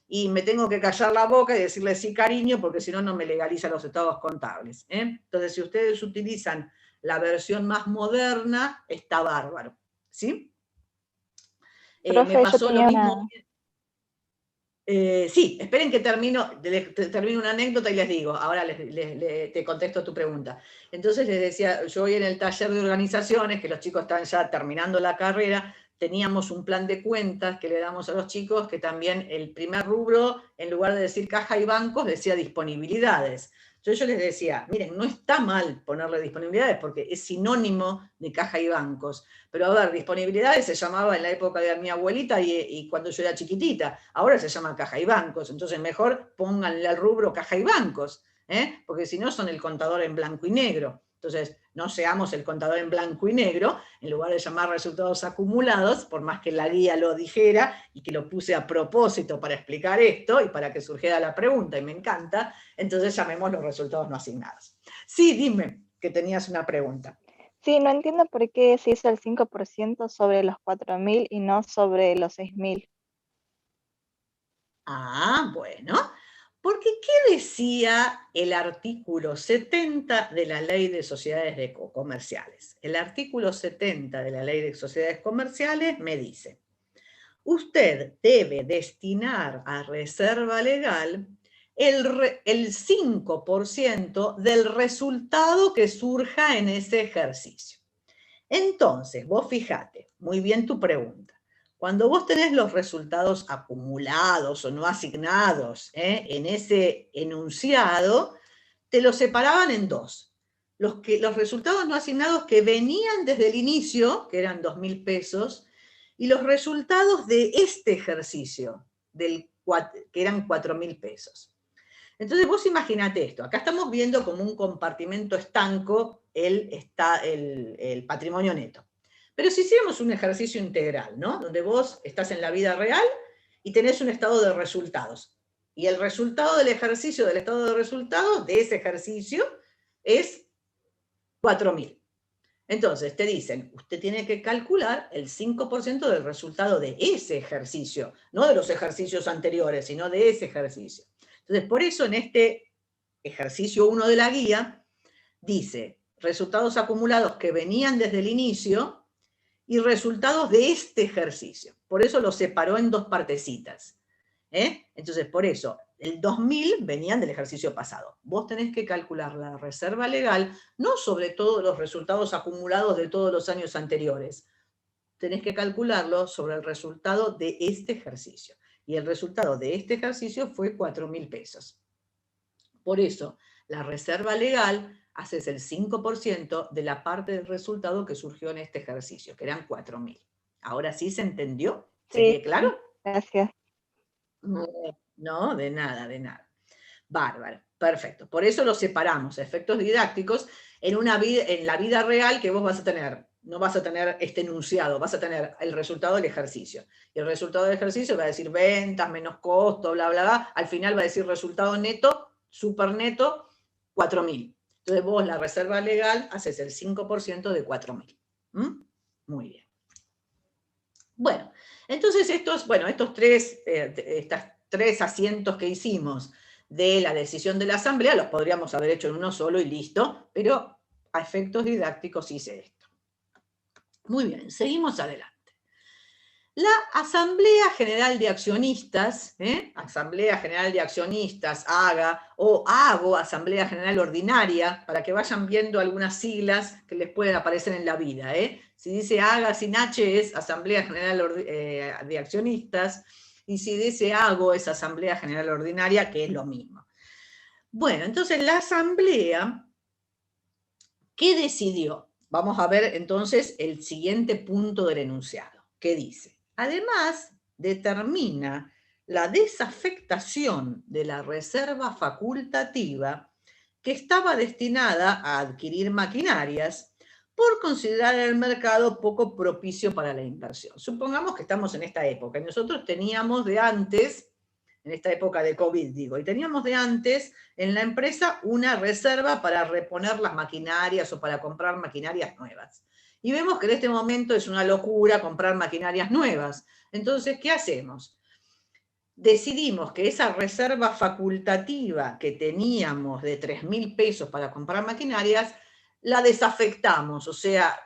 Y me tengo que callar la boca y decirle sí, cariño, porque si no, no me legaliza los estados contables. Entonces, si ustedes utilizan la versión más moderna, está bárbaro. ¿Sí? Profe, me pasó yo lo tenía mismo. Sí, esperen que termino una anécdota y les digo, ahora te contesto tu pregunta. Entonces les decía, yo hoy en el taller de organizaciones, que los chicos están ya terminando la carrera, teníamos un plan de cuentas que le damos a los chicos, que también el primer rubro, en lugar de decir caja y bancos, decía disponibilidades. Entonces yo les decía, miren, no está mal ponerle disponibilidades, porque es sinónimo de caja y bancos. Pero a ver, disponibilidades se llamaba en la época de mi abuelita y cuando yo era chiquitita. Ahora se llama caja y bancos. Entonces mejor pónganle al rubro caja y bancos, porque si no son el contador en blanco y negro. Entonces no seamos el contador en blanco y negro, en lugar de llamar resultados acumulados, por más que la guía lo dijera y que lo puse a propósito para explicar esto y para que surgiera la pregunta, y me encanta, entonces llamemos los resultados no asignados. Sí, dime que tenías una pregunta. Sí, no entiendo por qué se hizo el 5% sobre los 4.000 y no sobre los 6.000. Ah, bueno, porque ¿qué decía el artículo 70 de la Ley de Sociedades Comerciales? El artículo 70 de la Ley de Sociedades Comerciales me dice, usted debe destinar a reserva legal el 5% del resultado que surja en ese ejercicio. Entonces, vos fijate, muy bien tu pregunta. Cuando vos tenés los resultados acumulados o no asignados en ese enunciado, te los separaban en dos. Los resultados no asignados que venían desde el inicio, que eran 2.000 pesos, y los resultados de este ejercicio, que eran 4.000 pesos. Entonces vos imaginate esto, acá estamos viendo como un compartimento estanco el patrimonio neto. Pero si hiciéramos un ejercicio integral, ¿no? Donde vos estás en la vida real y tenés un estado de resultados. Y el resultado del ejercicio, del estado de resultados, de ese ejercicio, es 4.000. Entonces te dicen, usted tiene que calcular el 5% del resultado de ese ejercicio, no de los ejercicios anteriores, sino de ese ejercicio. Entonces, por eso en este ejercicio 1 de la guía, dice resultados acumulados que venían desde el inicio y resultados de este ejercicio. Por eso lo separó en dos partecitas. Entonces, por eso, el 2.000 venían del ejercicio pasado. Vos tenés que calcular la reserva legal, no sobre todos los resultados acumulados de todos los años anteriores. Tenés que calcularlo sobre el resultado de este ejercicio. Y el resultado de este ejercicio fue 4.000 pesos. Por eso, la reserva legal haces el 5% de la parte del resultado que surgió en este ejercicio, que eran 4.000. ¿Ahora sí se entendió? ¿Se claro? Gracias. No, de nada, de nada. Bárbaro, perfecto. Por eso lo separamos, efectos didácticos, en la vida real que vos vas a tener. No vas a tener este enunciado, vas a tener el resultado del ejercicio. Y el resultado del ejercicio va a decir ventas, menos costo, bla, bla, bla. Al final va a decir resultado neto, super neto, 4.000. Entonces vos la reserva legal haces el 5% de 4.000. Muy bien. Bueno, entonces estos tres asientos que hicimos de la decisión de la asamblea los podríamos haber hecho en uno solo y listo, pero a efectos didácticos hice esto. Muy bien, seguimos adelante. La Asamblea General de Accionistas, Asamblea General de Accionistas, AGA, o AGO, Asamblea General Ordinaria, para que vayan viendo algunas siglas que les pueden aparecer en la vida. Si dice AGA sin H es Asamblea General de Accionistas, y si dice AGO es Asamblea General Ordinaria, que es lo mismo. Bueno, entonces la Asamblea, ¿qué decidió? Vamos a ver entonces el siguiente punto del enunciado. ¿Qué dice? Además, determina la desafectación de la reserva facultativa que estaba destinada a adquirir maquinarias por considerar el mercado poco propicio para la inversión. Supongamos que estamos en esta época y nosotros teníamos de antes, en esta época de COVID, digo, y teníamos de antes en la empresa una reserva para reponer las maquinarias o para comprar maquinarias nuevas. Y vemos que en este momento es una locura comprar maquinarias nuevas. Entonces, ¿qué hacemos? Decidimos que esa reserva facultativa que teníamos de 3.000 pesos para comprar maquinarias, la desafectamos, o sea,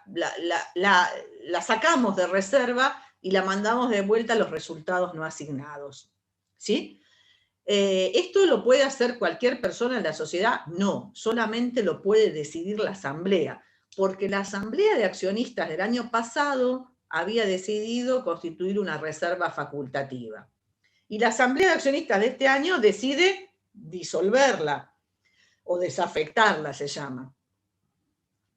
la sacamos de reserva y la mandamos de vuelta a los resultados no asignados. ¿Sí? ¿Esto lo puede hacer cualquier persona en la sociedad? No, solamente lo puede decidir la asamblea, porque la asamblea de accionistas del año pasado había decidido constituir una reserva facultativa. Y la asamblea de accionistas de este año decide disolverla, o desafectarla se llama.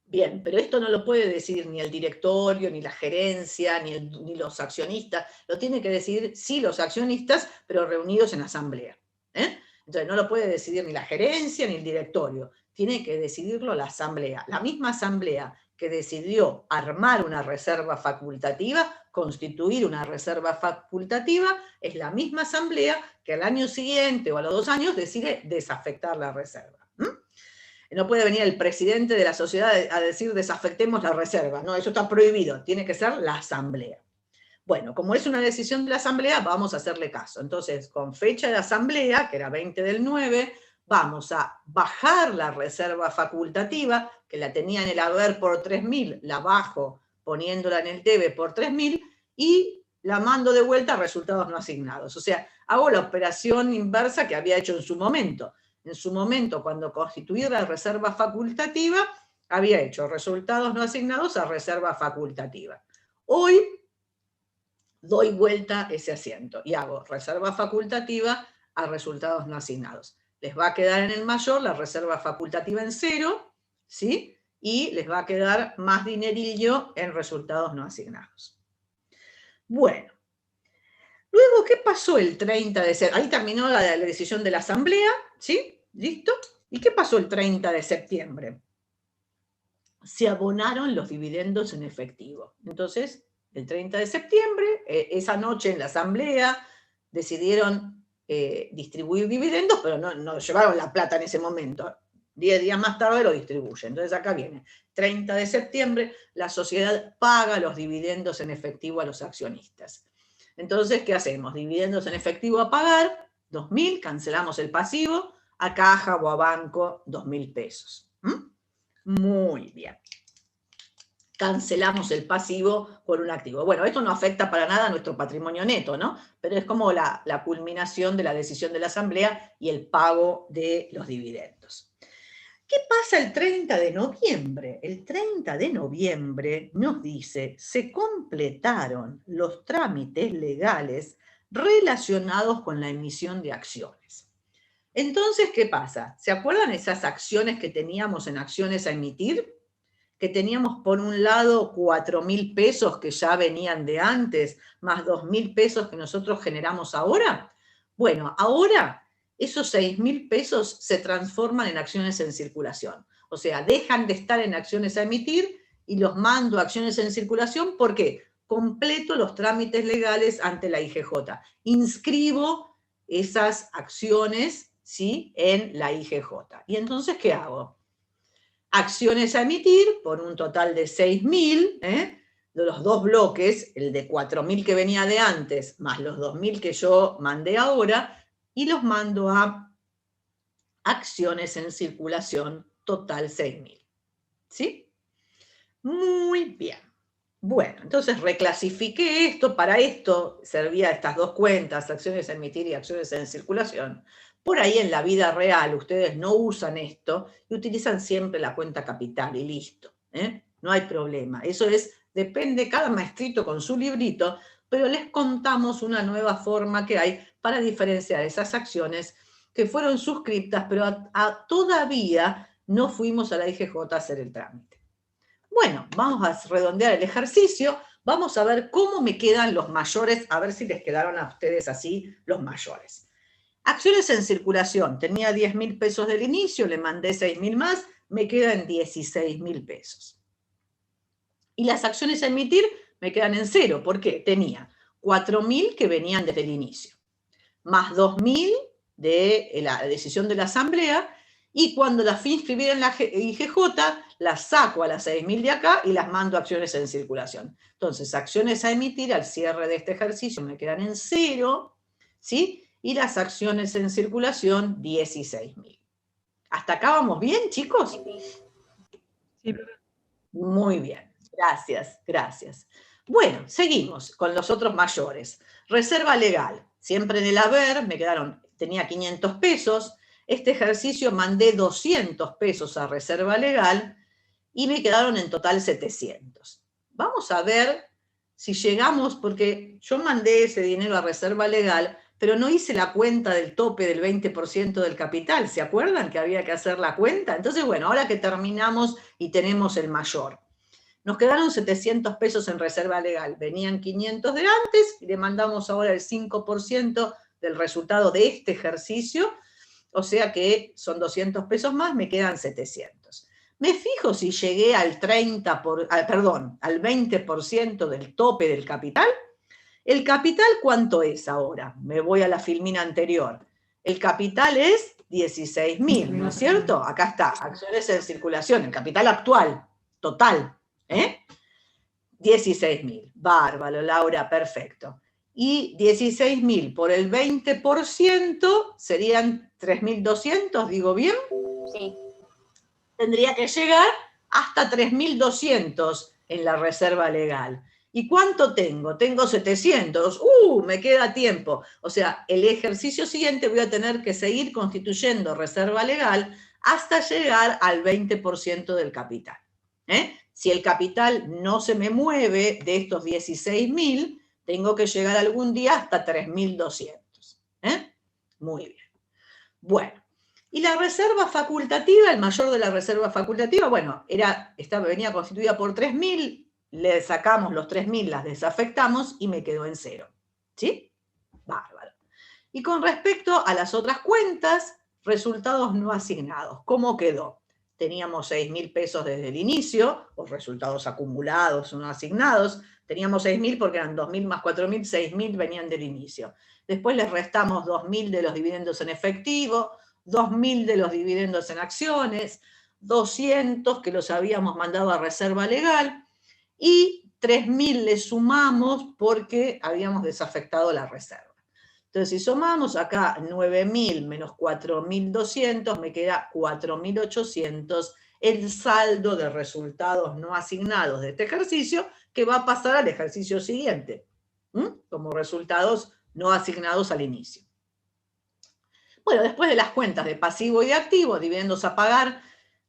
Bien, pero esto no lo puede decidir ni el directorio, ni la gerencia, ni los accionistas. Lo tienen que decidir, sí, los accionistas, pero reunidos en asamblea. Entonces no lo puede decidir ni la gerencia ni el directorio. Tiene que decidirlo la asamblea. La misma asamblea que decidió armar una reserva facultativa, constituir una reserva facultativa, es la misma asamblea que al año siguiente o a los 2 años decide desafectar la reserva. No puede venir el presidente de la sociedad a decir desafectemos la reserva. No, eso está prohibido. Tiene que ser la asamblea. Bueno, como es una decisión de la asamblea, vamos a hacerle caso. Entonces, con fecha de asamblea, que era 20/9, vamos a bajar la reserva facultativa, que la tenía en el haber por 3.000, la bajo poniéndola en el debe por 3.000 y la mando de vuelta a resultados no asignados. O sea, hago la operación inversa que había hecho en su momento. En su momento, cuando constituí la reserva facultativa, había hecho resultados no asignados a reserva facultativa. Hoy doy vuelta ese asiento y hago reserva facultativa a resultados no asignados. Les va a quedar en el mayor la reserva facultativa en 0, ¿sí? Y les va a quedar más dinerillo en resultados no asignados. Bueno. Luego, ¿qué pasó el 30 de septiembre? Ahí terminó la decisión de la asamblea, ¿sí? ¿Listo? ¿Y qué pasó el 30 de septiembre? Se abonaron los dividendos en efectivo. Entonces, el 30 de septiembre, esa noche en la asamblea, decidieron distribuir dividendos, pero no llevaron la plata en ese momento. 10 días más tarde lo distribuyen. Entonces acá viene, 30 de septiembre, la sociedad paga los dividendos en efectivo a los accionistas. Entonces, ¿qué hacemos? Dividendos en efectivo a pagar, 2.000, cancelamos el pasivo, a caja o a banco, 2.000 pesos. Muy bien. Cancelamos el pasivo por un activo. Bueno, esto no afecta para nada a nuestro patrimonio neto, ¿no? Pero es como la culminación de la decisión de la asamblea y el pago de los dividendos. ¿Qué pasa el 30 de noviembre? El 30 de noviembre nos dice, se completaron los trámites legales relacionados con la emisión de acciones. Entonces, ¿qué pasa? ¿Se acuerdan esas acciones que teníamos en acciones a emitir? Que teníamos por un lado 4.000 pesos que ya venían de antes, más 2.000 pesos que nosotros generamos ahora. Bueno, ahora esos 6.000 pesos se transforman en acciones en circulación. O sea, dejan de estar en acciones a emitir y los mando a acciones en circulación. ¿Por qué? Completo los trámites legales ante la IGJ. Inscribo esas acciones, ¿sí?, en la IGJ. ¿Y entonces qué hago? Acciones a emitir por un total de 6.000, de los 2 bloques, el de 4.000 que venía de antes, más los 2.000 que yo mandé ahora, y los mando a acciones en circulación, total 6.000. ¿Sí? Muy bien. Bueno, entonces reclasifiqué esto, para esto servía estas 2 cuentas, acciones a emitir y acciones en circulación. Por ahí en la vida real ustedes no usan esto y utilizan siempre la cuenta capital y listo. No hay problema. Eso depende cada maestrito con su librito, pero les contamos una nueva forma que hay para diferenciar esas acciones que fueron suscriptas, pero todavía no fuimos a la IGJ a hacer el trámite. Bueno, vamos a redondear el ejercicio, vamos a ver cómo me quedan los mayores, a ver si les quedaron a ustedes así los mayores. Acciones en circulación, tenía 10.000 pesos del inicio, le mandé 6.000 más, me quedan 16.000 pesos. Y las acciones a emitir me quedan en 0, ¿por qué? Tenía 4.000 que venían desde el inicio, más 2.000 de la decisión de la asamblea, y cuando las fui inscribir en la IGJ, las saco a las 6.000 de acá y las mando a acciones en circulación. Entonces, acciones a emitir al cierre de este ejercicio me quedan en 0, ¿sí? Y las acciones en circulación, 16.000. ¿Hasta acá vamos bien, chicos? Sí. Muy bien, gracias, gracias. Bueno, seguimos con los otros mayores. Reserva legal, siempre en el haber, tenía 500 pesos, este ejercicio mandé 200 pesos a reserva legal y me quedaron en total 700. Vamos a ver si llegamos, porque yo mandé ese dinero a reserva legal, pero no hice la cuenta del tope del 20% del capital. ¿Se acuerdan que había que hacer la cuenta? Entonces, bueno, ahora que terminamos y tenemos el mayor, nos quedaron 700 pesos en reserva legal. Venían 500 de antes y le mandamos ahora el 5% del resultado de este ejercicio, o sea que son 200 pesos más, me quedan 700. Me fijo si llegué al 20% del tope del capital. ¿El capital cuánto es ahora? Me voy a la filmina anterior. El capital es 16.000, ¿no es cierto? Acá está, acciones en circulación, el capital actual, total. 16.000, bárbaro, Laura, perfecto. Y 16.000 por el 20% serían 3.200, ¿digo bien? Sí. Tendría que llegar hasta 3.200 en la reserva legal. ¿Y cuánto tengo? Tengo 700. Me queda tiempo. O sea, el ejercicio siguiente voy a tener que seguir constituyendo reserva legal hasta llegar al 20% del capital. Si el capital no se me mueve de estos 16.000, tengo que llegar algún día hasta 3.200. Muy bien. Bueno, y la reserva facultativa, el mayor de la reserva facultativa, bueno, venía constituida por 3.000, le sacamos los 3.000, las desafectamos y me quedó en 0. ¿Sí? Bárbaro. Y con respecto a las otras cuentas, resultados no asignados, ¿cómo quedó? Teníamos 6.000 pesos desde el inicio, los resultados acumulados no asignados. Teníamos 6.000 porque eran 2.000 más 4.000, 6.000 venían del inicio. Después les restamos 2.000 de los dividendos en efectivo, 2.000 de los dividendos en acciones, 200 que los habíamos mandado a reserva legal, y 3.000 le sumamos porque habíamos desafectado la reserva. Entonces, si sumamos acá 9.000 menos 4.200, me queda 4.800 el saldo de resultados no asignados de este ejercicio, que va a pasar al ejercicio siguiente, como resultados no asignados al inicio. Bueno, después de las cuentas de pasivo y de activo, dividendos a pagar,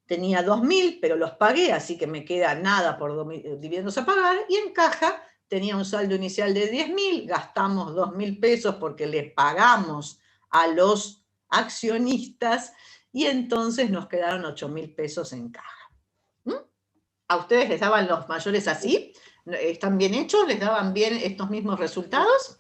tenía 2.000, pero los pagué, así que me queda nada por dividendos a pagar, y en caja tenía un saldo inicial de 10.000, gastamos 2.000 pesos porque le pagamos a los accionistas, y entonces nos quedaron 8.000 pesos en caja. ¿A ustedes les daban los mayores así? ¿Están bien hechos? ¿Les daban bien estos mismos resultados?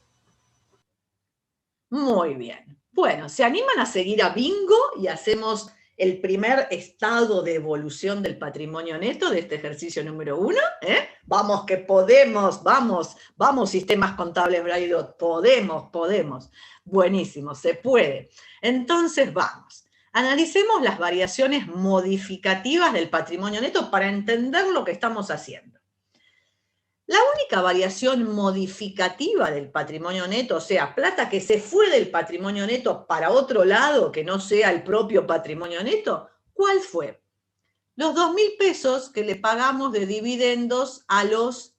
Muy bien. Bueno, ¿se animan a seguir a bingo y hacemos el primer estado de evolución del patrimonio neto de este ejercicio número 1? Vamos que podemos, vamos sistemas contables Braidot, podemos. Buenísimo, se puede. Entonces vamos. Analicemos las variaciones modificativas del patrimonio neto para entender lo que estamos haciendo. La única variación modificativa del patrimonio neto, o sea, plata que se fue del patrimonio neto para otro lado que no sea el propio patrimonio neto, ¿cuál fue? Los 2.000 pesos que le pagamos de dividendos a los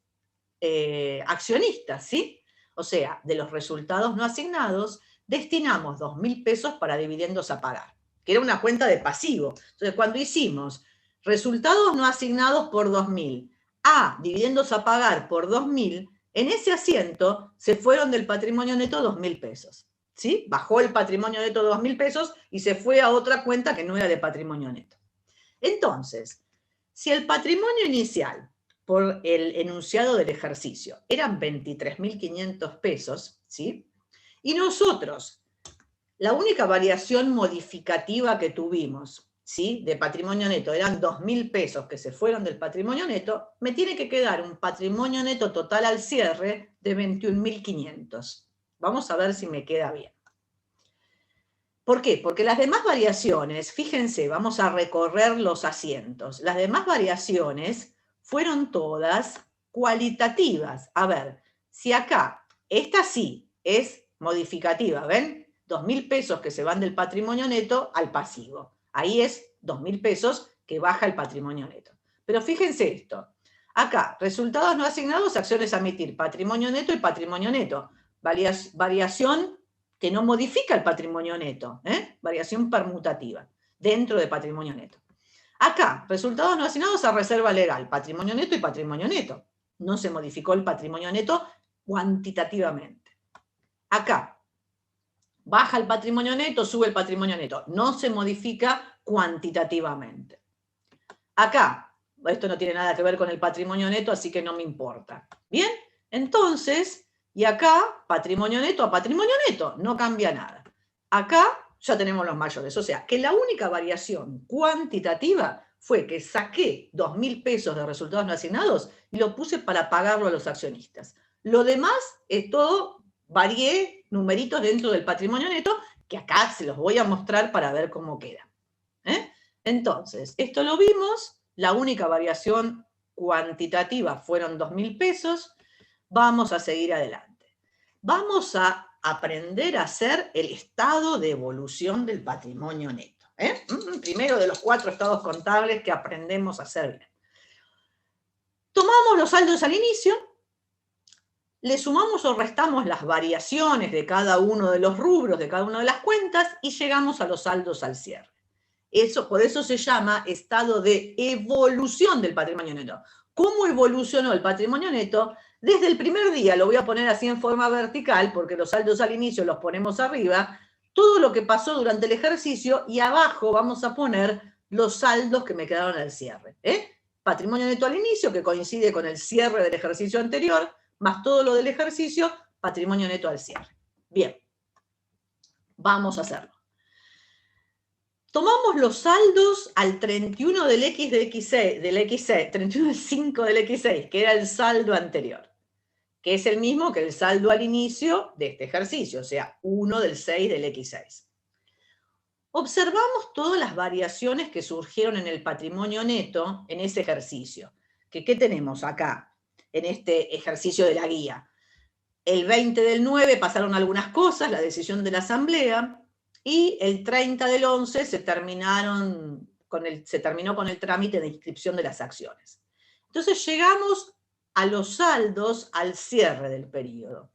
accionistas, ¿sí? O sea, de los resultados no asignados, destinamos 2.000 pesos para dividendos a pagar, que era una cuenta de pasivo. Entonces, cuando hicimos resultados no asignados por 2.000, dividendos a pagar por 2.000, en ese asiento se fueron del patrimonio neto 2.000 pesos. ¿Sí? Bajó el patrimonio neto 2.000 pesos y se fue a otra cuenta que no era de patrimonio neto. Entonces, si el patrimonio inicial, por el enunciado del ejercicio, eran 23.500 pesos, ¿sí? Y nosotros, la única variación modificativa que tuvimos, ¿sí? De patrimonio neto, eran 2.000 pesos que se fueron del patrimonio neto, me tiene que quedar un patrimonio neto total al cierre de 21.500. Vamos a ver si me queda bien. ¿Por qué? Porque las demás variaciones, fíjense, vamos a recorrer los asientos. Las demás variaciones fueron todas cualitativas. A ver, si acá, esta sí es modificativa, ¿ven? 2.000 pesos que se van del patrimonio neto al pasivo. Ahí es 2.000 pesos que baja el patrimonio neto. Pero fíjense esto. Acá, resultados no asignados, acciones a emitir, patrimonio neto y patrimonio neto. Variación que no modifica el patrimonio neto, variación permutativa dentro de patrimonio neto. Acá, resultados no asignados a reserva legal, patrimonio neto y patrimonio neto. No se modificó el patrimonio neto cuantitativamente. Acá, baja el patrimonio neto, sube el patrimonio neto. No se modifica cuantitativamente. Acá, esto no tiene nada que ver con el patrimonio neto, así que no me importa. ¿Bien? Entonces, y acá, patrimonio neto a patrimonio neto, no cambia nada. Acá ya tenemos los mayores, o sea, que la única variación cuantitativa fue que saqué 2.000 pesos de resultados no asignados y lo puse para pagarlo a los accionistas. Lo demás es todo, varié numeritos dentro del patrimonio neto, que acá se los voy a mostrar para ver cómo queda. Entonces, esto lo vimos, la única variación cuantitativa fueron 2.000 pesos, vamos a seguir adelante. Vamos a aprender a hacer el estado de evolución del patrimonio neto. Primero de los 4 estados contables que aprendemos a hacer bien. Tomamos los saldos al inicio, le sumamos o restamos las variaciones de cada uno de los rubros, de cada una de las cuentas, y llegamos a los saldos al cierre. Por eso se llama estado de evolución del patrimonio neto. ¿Cómo evolucionó el patrimonio neto? Desde el primer día, lo voy a poner así en forma vertical, porque los saldos al inicio los ponemos arriba, todo lo que pasó durante el ejercicio, y abajo vamos a poner los saldos que me quedaron al cierre. Patrimonio neto al inicio, que coincide con el cierre del ejercicio anterior, más todo lo del ejercicio, patrimonio neto al cierre. Bien, vamos a hacerlo. Tomamos los saldos al 31 del X del X6, 31 del 5 del X6, que era el saldo anterior, que es el mismo que el saldo al inicio de este ejercicio, o sea, 1 del 6 del X6. Observamos todas las variaciones que surgieron en el patrimonio neto en ese ejercicio. ¿Qué tenemos acá, en este ejercicio de la guía? El 20 del 9 pasaron algunas cosas, la decisión de la asamblea, y el 30 del 11 se terminó con el trámite de inscripción de las acciones. Entonces llegamos a los saldos al cierre del periodo.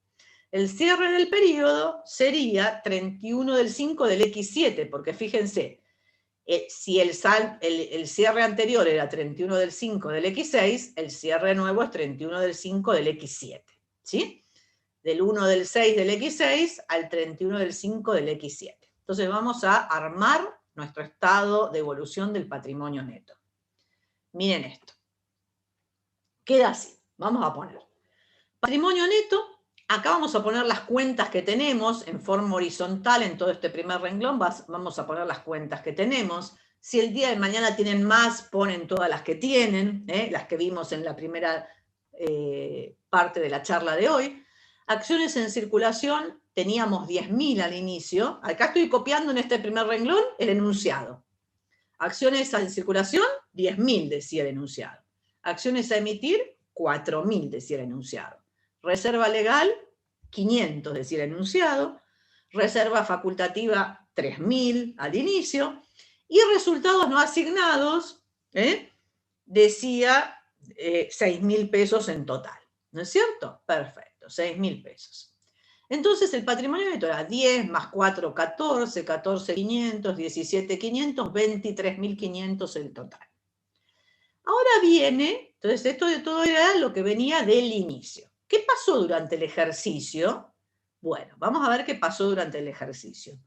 El cierre del periodo sería 31 del 5 del X7, porque fíjense, si el cierre anterior era 31 del 5 del X6, el cierre nuevo es 31 del 5 del X7, ¿sí? Del 1 del 6 del X6 al 31 del 5 del X7. Entonces vamos a armar nuestro estado de evolución del patrimonio neto. Miren esto. Queda así. Vamos a poner patrimonio neto. Acá vamos a poner las cuentas que tenemos en forma horizontal en todo este primer renglón. Vamos a poner las cuentas que tenemos. Si el día de mañana tienen más, ponen todas las que tienen, las que vimos en la primera parte de la charla de hoy. Acciones en circulación. Teníamos 10.000 al inicio. Acá estoy copiando en este primer renglón el enunciado. Acciones en circulación, 10.000 decía el enunciado. Acciones a emitir, 4.000 decía el enunciado. Reserva legal, 500 decía el enunciado. Reserva facultativa, 3.000 al inicio. Y resultados no asignados, decía 6.000 pesos en total. ¿No es cierto? Perfecto, 6.000 pesos. Entonces el patrimonio neto era 10 más 4, 14, 14.500, 17.500, 23.500 el total. Ahora viene, entonces esto de todo era lo que venía del inicio. ¿Qué pasó durante el ejercicio? Bueno, vamos a ver qué pasó durante el ejercicio.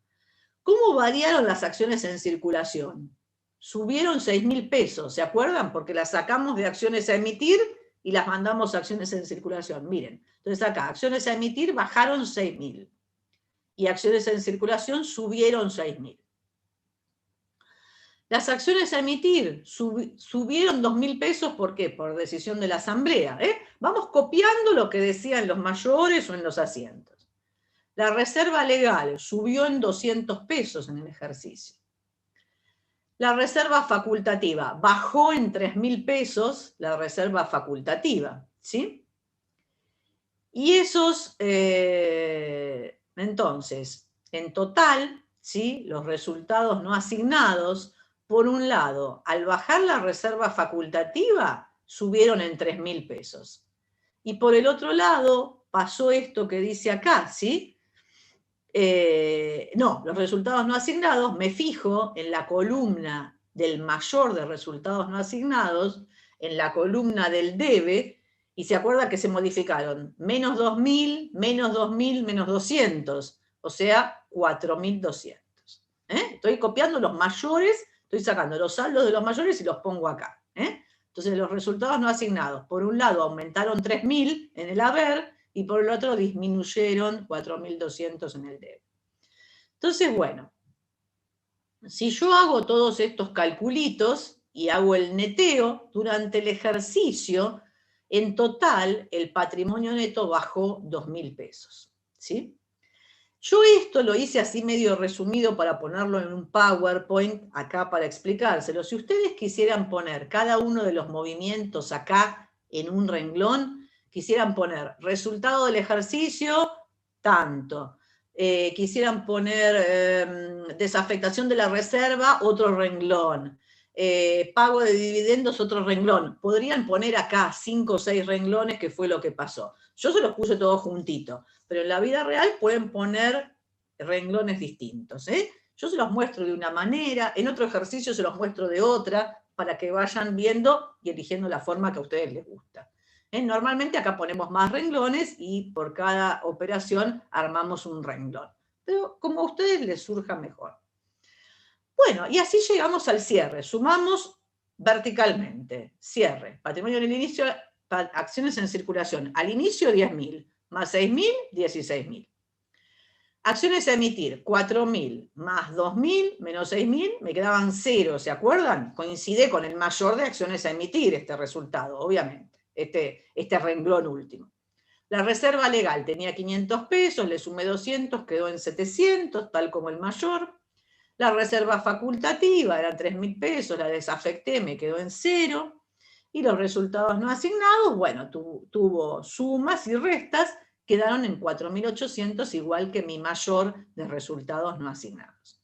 ¿Cómo variaron las acciones en circulación? Subieron 6.000 pesos, ¿se acuerdan? Porque las sacamos de acciones a emitir y las mandamos a acciones en circulación. Miren, entonces acá, acciones a emitir bajaron 6.000. Y acciones en circulación subieron 6.000. Las acciones a emitir subieron 2.000 pesos, ¿por qué? Por decisión de la asamblea. Vamos copiando lo que decían los mayores o en los asientos. La reserva legal subió en 200 pesos en el ejercicio. La reserva facultativa bajó en 3.000 pesos, la reserva facultativa, ¿sí? Y esos, entonces, en total, ¿sí? Los resultados no asignados, por un lado, al bajar la reserva facultativa, subieron en 3.000 pesos. Y por el otro lado, pasó esto que dice acá, ¿sí? No, los resultados no asignados, me fijo en la columna del mayor de resultados no asignados, en la columna del debe, y se acuerda que se modificaron menos 2.000, menos 2.000, menos 200, o sea, 4.200. Estoy copiando los mayores, estoy sacando los saldos de los mayores y los pongo acá. Entonces los resultados no asignados, por un lado aumentaron 3.000 en el haber, y por el otro disminuyeron 4.200 en el debe. Entonces, bueno, si yo hago todos estos calculitos y hago el neteo, durante el ejercicio, en total, el patrimonio neto bajó 2.000 pesos, ¿sí? Yo esto lo hice así medio resumido para ponerlo en un PowerPoint acá para explicárselo. Si ustedes quisieran poner cada uno de los movimientos acá en un renglón, quisieran poner resultado del ejercicio, tanto. Quisieran poner desafectación de la reserva, otro renglón. Pago de dividendos, otro renglón. Podrían poner acá 5 o 6 renglones, que fue lo que pasó. Yo se los puse todos juntitos, pero en la vida real pueden poner renglones distintos. Yo se los muestro de una manera, en otro ejercicio se los muestro de otra, para que vayan viendo y eligiendo la forma que a ustedes les gusta. Normalmente acá ponemos más renglones y por cada operación armamos un renglón. Pero como a ustedes les surja mejor. Bueno, y así llegamos al cierre. Sumamos verticalmente. Cierre. Patrimonio en el inicio, acciones en circulación. Al inicio 10.000, más 6.000, 16.000. Acciones a emitir, 4.000, más 2.000, menos 6.000, me quedaban 0, ¿se acuerdan? Coincide con el mayor de acciones a emitir este resultado, obviamente. Este renglón último. La reserva legal tenía 500 pesos, le sumé 200, quedó en 700, tal como el mayor. La reserva facultativa eran 3.000 pesos, la desafecté, me quedó en 0. Y los resultados no asignados, bueno, tuvo sumas y restas, quedaron en 4.800, igual que mi mayor de resultados no asignados.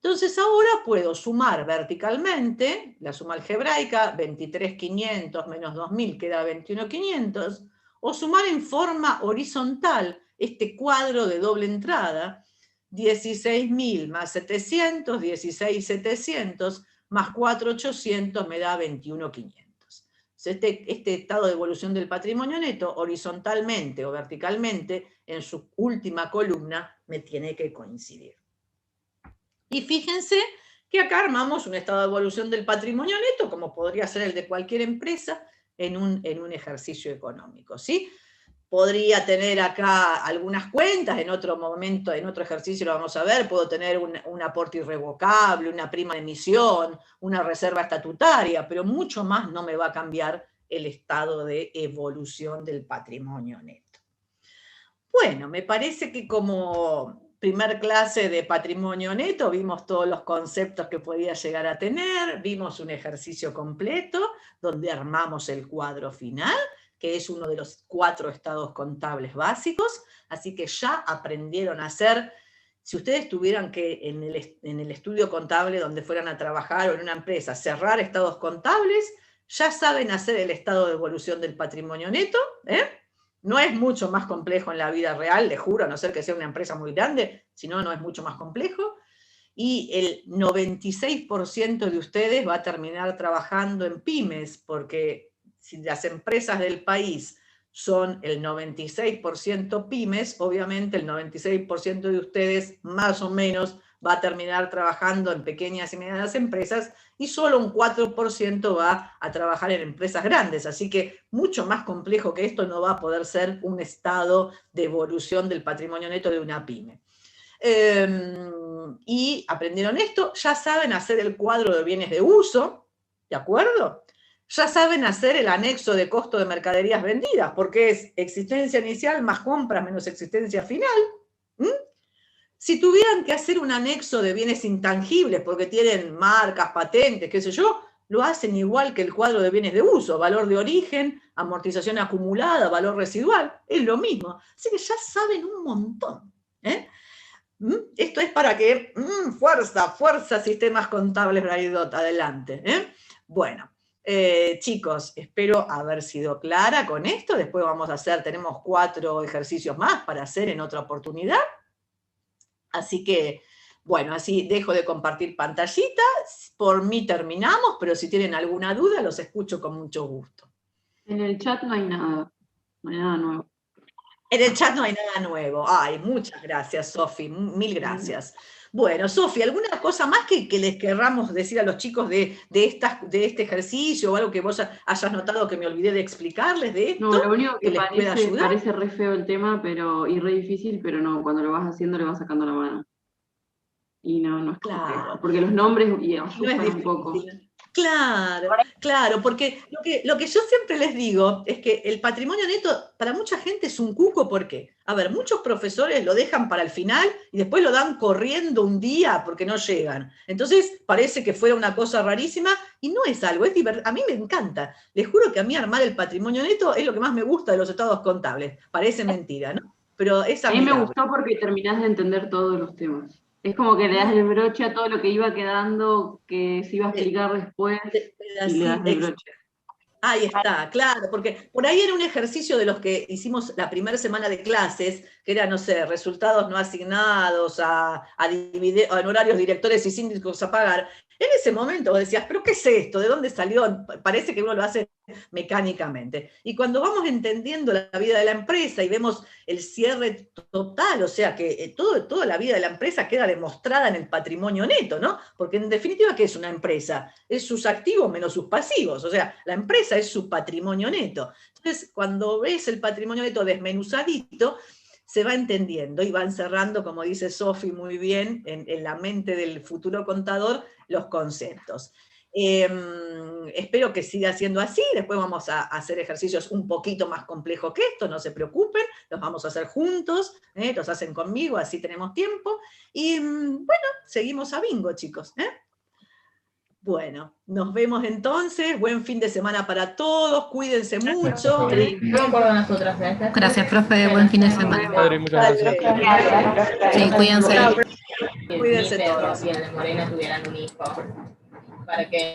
Entonces ahora puedo sumar verticalmente, la suma algebraica, 23.500 menos 2.000 queda 21.500, o sumar en forma horizontal este cuadro de doble entrada, 16.000 más 700, 16.700 más 4.800 me da 21.500. Este estado de evolución del patrimonio neto, horizontalmente o verticalmente, en su última columna, me tiene que coincidir. Y fíjense que acá armamos un estado de evolución del patrimonio neto, como podría ser el de cualquier empresa, en un ejercicio económico, ¿sí? Podría tener acá algunas cuentas, en otro momento, en otro ejercicio lo vamos a ver, puedo tener un aporte irrevocable, una prima de emisión, una reserva estatutaria, pero mucho más no me va a cambiar el estado de evolución del patrimonio neto. Bueno, me parece que como primer clase de patrimonio neto vimos todos los conceptos que podía llegar a tener, vimos un ejercicio completo donde armamos el cuadro final, que es uno de los 4 estados contables básicos, así que ya aprendieron a hacer, si ustedes tuvieran que en el estudio contable donde fueran a trabajar o en una empresa cerrar estados contables, ya saben hacer el estado de evolución del patrimonio neto, No es mucho más complejo en la vida real, les juro, a no ser que sea una empresa muy grande, si no, no es mucho más complejo. Y el 96% de ustedes va a terminar trabajando en pymes, porque si las empresas del país son el 96% pymes, obviamente el 96% de ustedes más o menos va a terminar trabajando en pequeñas y medianas empresas y solo un 4% va a trabajar en empresas grandes. Así que mucho más complejo que esto no va a poder ser un estado de evolución del patrimonio neto de una pyme. Y aprendieron esto, ya saben hacer el cuadro de bienes de uso, ¿de acuerdo? Ya saben hacer el anexo de costo de mercaderías vendidas, porque es existencia inicial más compras menos existencia final, Si tuvieran que hacer un anexo de bienes intangibles, porque tienen marcas, patentes, qué sé yo, lo hacen igual que el cuadro de bienes de uso, valor de origen, amortización acumulada, valor residual, es lo mismo. Así que ya saben un montón. Esto es para que, fuerza, sistemas contables, Braidot, adelante. Bueno, chicos, espero haber sido clara con esto. Después vamos a hacer, tenemos 4 ejercicios más para hacer en otra oportunidad. Así que, bueno, así dejo de compartir pantallita. Por mí terminamos, pero si tienen alguna duda, los escucho con mucho gusto. En el chat no hay nada nuevo. En el chat no hay nada nuevo. Ay, muchas gracias, Sofi, mil gracias. Bueno, Sofi, ¿alguna cosa más que les querramos decir a los chicos de este ejercicio o algo que vos hayas notado que me olvidé de explicarles de esto? No, lo único que les pueda ayudar. parece re feo el tema y re difícil, pero no, cuando lo vas haciendo le vas sacando la mano. Y no es complejo, porque los nombres asustan un poco. Claro, porque lo que yo siempre les digo es que el patrimonio neto para mucha gente es un cuco, ¿por qué? A ver, muchos profesores lo dejan para el final y después lo dan corriendo un día porque no llegan. Entonces parece que fuera una cosa rarísima y no es algo, es divertido. A mí me encanta. Les juro que a mí armar el patrimonio neto es lo que más me gusta de los estados contables. Parece mentira, ¿no? Pero es a mí me gustó porque terminás de entender todos los temas. Es como que le das el broche a todo lo que iba quedando, que se iba a explicar después, y le das el broche. Ahí está, claro, porque por ahí era un ejercicio de los que hicimos la primera semana de clases, que era, no sé, resultados no asignados en horarios directores y síndicos a pagar. En ese momento vos decías, ¿pero qué es esto? ¿De dónde salió? Parece que uno lo hace mecánicamente. Y cuando vamos entendiendo la vida de la empresa y vemos el cierre total, o sea que toda la vida de la empresa queda demostrada en el patrimonio neto, ¿no? Porque en definitiva, ¿qué es una empresa? Es sus activos menos sus pasivos, o sea, la empresa es su patrimonio neto. Entonces, cuando ves el patrimonio neto desmenuzadito, se va entendiendo y van cerrando, como dice Sofi muy bien, en la mente del futuro contador, los conceptos. Espero que siga siendo así, después vamos a hacer ejercicios un poquito más complejos que esto, no se preocupen, los vamos a hacer juntos, los hacen conmigo, así tenemos tiempo, y bueno, seguimos a bingo, chicos. Bueno, nos vemos entonces, buen fin de semana para todos, cuídense mucho. Gracias, profe, buen fin de semana. Padre, muchas gracias. Sí, cuídense. Cuídense todos. Si en Morena tuvieran un hijo, para que